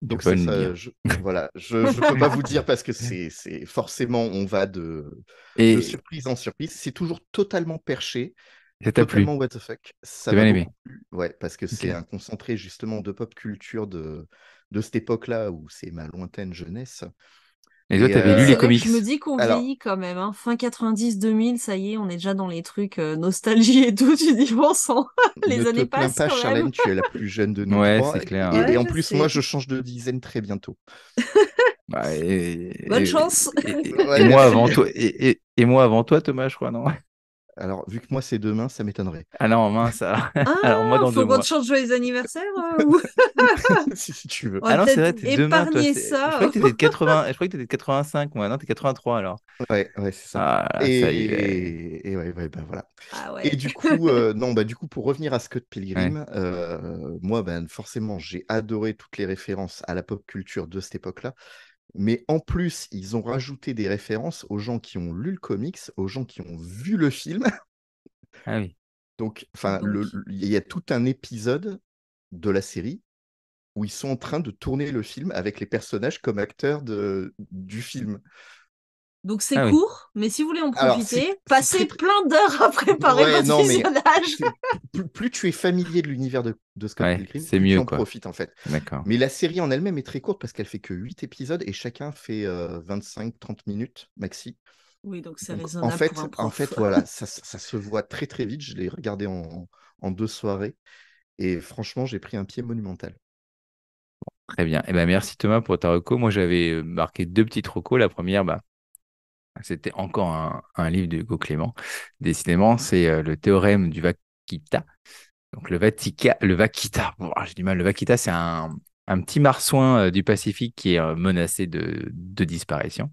Tu Donc peux pas nous dire. voilà, je peux pas vous dire parce que c'est forcément, on va de Et surprise en surprise. C'est toujours totalement perché, ça t'a plu? totalement what the fuck. Ça T'as m'a bien aimé? beaucoup plu, ouais, parce que Ok. c'est un concentré justement de pop culture de cette époque-là où c'est ma lointaine jeunesse. Et toi, Et t'avais Oui, lu c'est les vrai que comics? je me dis qu'on alors, vieillit quand même, hein. Fin 90-2000, ça y est, on est déjà dans les trucs nostalgie et tout. Tu dis, bon sang, ne les te années plains passent pas, quand même. Charlène, tu es la plus jeune de nous Ouais, trois. c'est clair. Et Ouais, en je plus, moi, sais. je change de dizaine très bientôt. Bah, Bonne chance. Ouais, et moi avant merci. toi, et moi avant toi, Thomas, je crois, non? Alors, vu que moi, c'est demain, ça m'étonnerait. Ah non, mince. Alors moi Ah, dans deux faut qu'on te mois. chante joyeux anniversaire ou... Si tu veux. On Ah va non, c'est peut-être vrai, t'es demain, toi. épargner Je croyais ça. que t'étais de 80. Je croyais que t'étais de 85, moi. Non, t'es 83 alors. Ouais, ouais, c'est ça. Ah là, ça y est. Et ouais, ouais, bah voilà. Ah Et ouais. du coup, non, bah du coup, pour revenir à Scott Ouais. Pilgrim, moi, ben forcément, j'ai adoré toutes les références à la pop culture de cette époque-là. Mais en plus, ils ont rajouté des références aux gens qui ont lu le comics, aux gens qui ont vu le film. Ah oui. Donc, enfin, Donc, il y a tout un épisode de la série où ils sont en train de tourner le film avec les personnages comme acteurs du film. donc c'est Ah oui. court, mais si vous voulez en Alors, profiter, c'est très, passez plein d'heures à préparer ouais, votre non, mais visionnage. plus tu es familier de l'univers de Scott Ouais, Pilgrim, c'est plus tu mieux, en quoi. profites, en fait. D'accord. Mais la série en elle-même est très courte parce qu'elle fait que 8 épisodes et chacun fait 25-30 minutes maxi. Oui, donc c'est Donc, raisonnable pour un en prof. fait voilà, ça se voit très, très vite. Je l'ai regardé en 2 soirées et franchement, j'ai pris un pied monumental. Très bien. Eh ben, merci Thomas pour ta reco. Moi, j'avais marqué deux petites recos. La première, bah, c'était encore un livre de Hugo Clément. Décidément, c'est le théorème du Vaquita. Donc le vaquita, bon, j'ai du mal. Le vaquita, c'est un petit marsouin du Pacifique qui est menacé de disparition.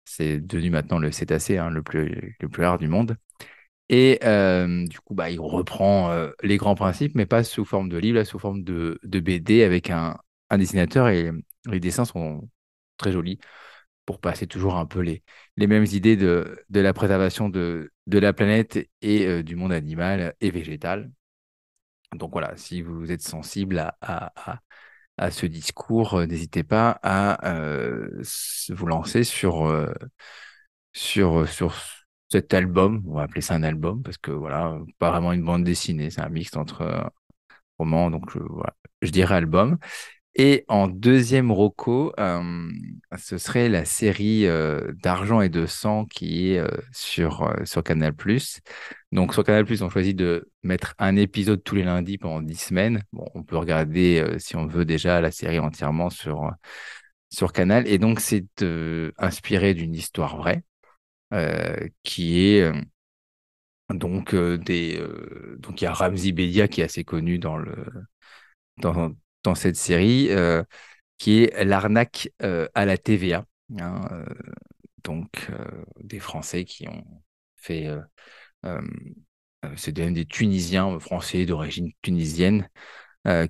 C'est devenu maintenant le cétacé hein, le plus rare du monde. Et du coup, bah, il reprend les grands principes, mais pas sous forme de livre, là, sous forme de BD avec un dessinateur et les dessins sont très jolis pour passer toujours un peu les mêmes idées de la préservation de la planète et du monde animal et végétal. Donc voilà, si vous êtes sensible à ce discours, n'hésitez pas à vous lancer sur cet album. On va appeler ça un album parce que voilà, pas vraiment une bande dessinée, c'est un mix entre roman, donc voilà, je dirais album. Et en deuxième roco, ce serait la série d'Argent et de Sang qui est sur Canal+. Donc sur Canal+, on choisit de mettre un épisode tous les lundis pendant 10 semaines. Bon, on peut regarder, si on veut déjà, la série entièrement sur Canal. Et donc c'est inspiré d'une histoire vraie qui est donc il y a Ramzi Bedia qui est assez connu dans, dans cette série. Qui est l'arnaque à la TVA. Hein, donc des Français qui ont fait, euh, c'est des Tunisiens français d'origine tunisienne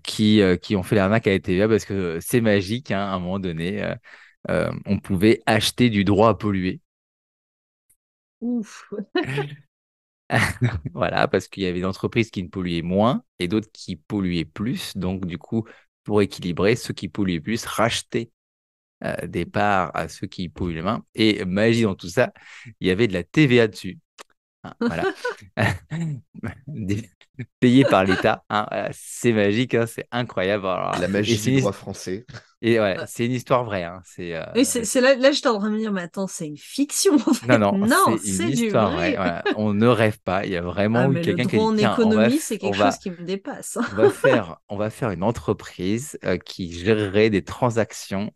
qui ont fait l'arnaque à la TVA parce que c'est magique, hein, à un moment donné, on pouvait acheter du droit à polluer. Ouf. Voilà, parce qu'il y avait des entreprises qui ne polluaient moins et d'autres qui polluaient plus. Donc, du coup, pour équilibrer, ceux qui polluaient plus rachetaient des parts à ceux qui polluaient moins. Et magie dans tout ça, il y avait de la TVA dessus. Hein, voilà. Des- Payé par l'État. Hein, voilà, c'est magique, hein, c'est incroyable. Alors, La et magie c'est du une, droit français. et ouais, c'est une histoire vraie. Hein, Oui, c'est là, j'étais en train de me dire, mais attends, c'est une fiction en Non, fait. non, Non, c'est une c'est du histoire vraie. vrai. Voilà. On ne rêve pas. Il y a Ah, vraiment eu mais le quelqu'un qui a droit dit, en tiens, économie, c'est on quelque chose va, qui me dépasse. on va faire une entreprise qui gérerait des transactions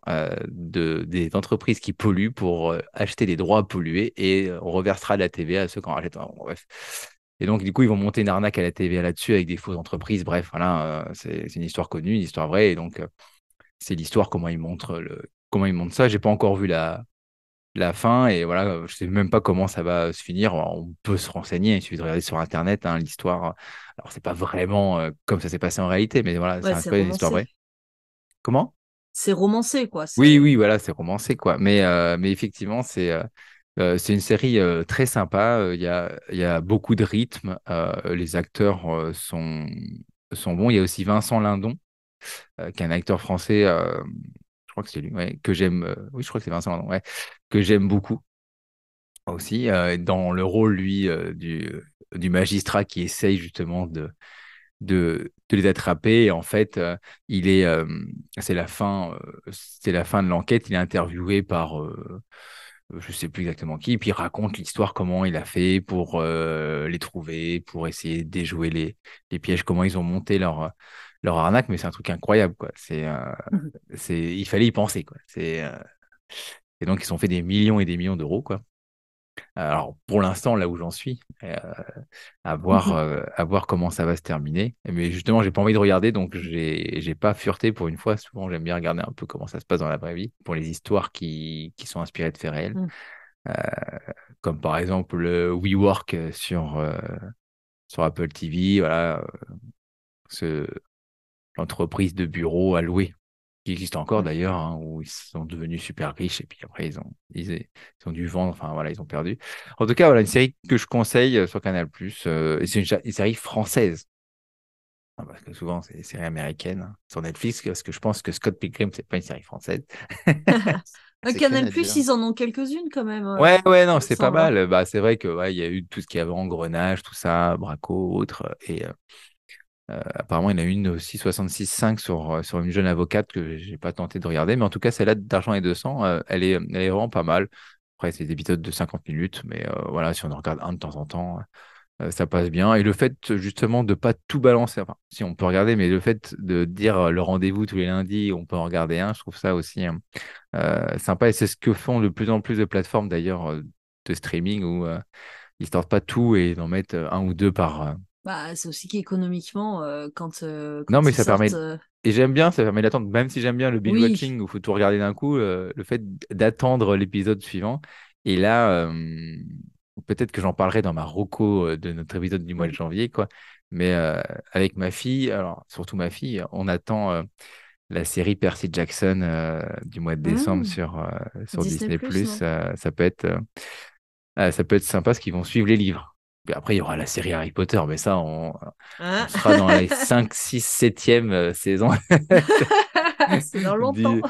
des entreprises qui polluent pour acheter des droits à polluer et on reversera de la TVA à ceux qui en rachètent. Bon, bref. Et donc, du coup, ils vont monter une arnaque à la TVA là-dessus avec des fausses entreprises. Bref, voilà, c'est une histoire connue, une histoire vraie. Et donc, c'est l'histoire, comment ils montrent ça. J'ai pas encore vu la fin et voilà, je sais même pas comment ça va se finir. Alors, on peut se renseigner, il suffit de regarder sur Internet, hein, l'histoire. Alors, c'est pas vraiment comme ça s'est passé en réalité, mais voilà, c'est Ouais, un c'est peu une histoire vraie. romancé. Comment? C'est romancé, quoi. Oui, C'est. oui, voilà, c'est romancé, quoi. Mais effectivement, c'est une série très sympa. Il y a beaucoup de rythme. Les acteurs sont bons. Il y a aussi Vincent Lindon, qui est un acteur français. Je crois que c'est lui, ouais, que j'aime. Oui, je crois que c'est Vincent Lindon, ouais, que j'aime beaucoup aussi. Dans le rôle, lui, du magistrat qui essaye justement de les attraper. Et en fait, il est, c'est la fin de l'enquête. Il est interviewé par, je sais plus exactement qui, et puis il raconte l'histoire, comment il a fait pour les trouver, pour essayer de déjouer les pièges, comment ils ont monté leur arnaque. Mais c'est un truc incroyable, quoi. Il fallait y penser, quoi. Et donc, ils se sont fait des millions et des millions d'euros, quoi. Alors, pour l'instant, là où j'en suis, à voir comment ça va se terminer. Mais justement, j'ai pas envie de regarder, donc j'ai pas fureté pour une fois. Souvent, j'aime bien regarder un peu comment ça se passe dans la vraie vie, pour les histoires qui sont inspirées de faits réels. Mm. Euh, Comme par exemple le WeWork sur Apple TV, voilà, ce, l'entreprise de bureau à louer, qui existe encore Ouais. d'ailleurs, hein, où ils sont devenus super riches et puis après ils ont dû vendre, enfin voilà, ils ont perdu. En tout cas, voilà, une série que je conseille sur Canal+, et c'est une série française. Ah, parce que souvent, c'est des séries américaines hein, sur Netflix, parce que je pense que Scott Pilgrim, c'est pas une série française. C'est Canal+, canadien. ils en ont quelques-unes quand même, Ouais, ouais, non, il me c'est pas semble. Hein. mal. Bah, c'est vrai que ouais, il y a eu tout ce qu'il y avait Engrenage, tout ça, Braco, autres. Et apparemment, il y en a une aussi 66.5 sur une jeune avocate que j'ai pas tenté de regarder. Mais en tout cas, celle-là d'Argent et 200, elle est vraiment pas mal. Après, c'est des épisodes de 50 minutes, mais voilà, si on en regarde un de temps en temps, ça passe bien. Et le fait justement de pas tout balancer, enfin, si on peut regarder, mais le fait de dire le rendez-vous tous les lundis, on peut en regarder un, je trouve ça aussi sympa. Et c'est ce que font de plus en plus de plateformes d'ailleurs de streaming où ils sortent pas tout et ils en mettent un ou deux par. Bah, c'est aussi qu'économiquement, Non, mais quand ils ça sortent. permet. Et j'aime bien, ça permet d'attendre, même si j'aime bien le Oui, binge-watching où il faut tout regarder d'un coup, le fait d'attendre l'épisode suivant. Et là, peut-être que j'en parlerai dans ma reco de notre épisode du mois de janvier, quoi. Mais avec ma fille, alors surtout ma fille, on attend la série Percy Jackson du mois de décembre Mmh. sur Disney+, Disney+. non? Ça peut être sympa parce qu'ils vont suivre les livres. Puis après, il y aura la série Harry Potter, mais ça, on Ah. sera dans les 5 6 7e saison C'est dans longtemps. du,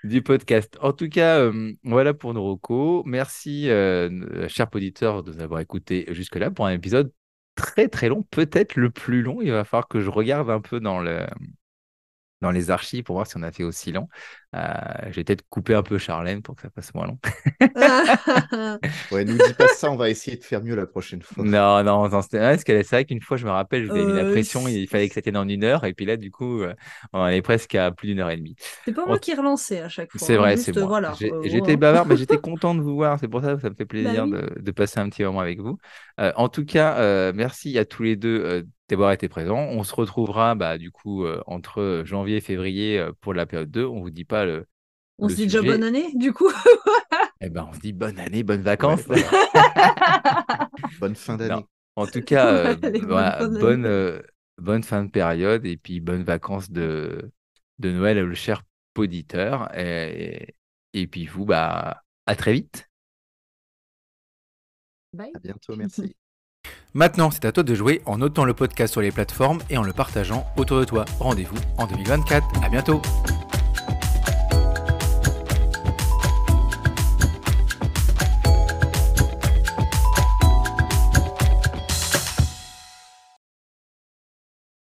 du podcast. En tout cas, voilà pour nos recos. Merci, chers auditeurs, de nous avoir écoutés jusque-là pour un épisode très très long, peut-être le plus long. Il va falloir que je regarde un peu dans les archives pour voir si on a fait aussi long. Je vais peut-être couper un peu Charlène pour que ça fasse moins long. Ouais, nous dis pas ça, on va essayer de faire mieux la prochaine fois. Non, non, non, parce que c'est vrai qu'une fois, je me rappelle, je lui ai mis la pression, C'est il fallait que c'était dans 1 heure, et puis là, du coup, on est presque à plus d'1 heure et demie. c'est pas En moi t- qui relançais à chaque fois. c'est Hein. vrai, c'est Juste, moi. voilà. J'étais Voilà. bavard, mais j'étais content de vous voir, c'est pour ça que ça me fait Bah plaisir oui. de passer un petit moment avec vous. En tout cas, merci à tous les deux d'avoir été présents. On se retrouvera, bah, du coup, entre janvier et février pour la période 2. On vous dit pas On le se dit déjà bonne sujet. année, du coup. Eh ben, on se dit bonne année, bonnes Ouais, vacances. voilà. Bonne fin Non. d'année. En tout cas, Allez, bonne voilà, fin d'année. bonne fin de période et puis bonnes vacances de Noël, le cher poditeur. Et puis vous, bah, à très vite. Bye. À bientôt, merci. Maintenant, c'est à toi de jouer en notant le podcast sur les plateformes et en le partageant autour de toi. Rendez-vous en 2024. À bientôt.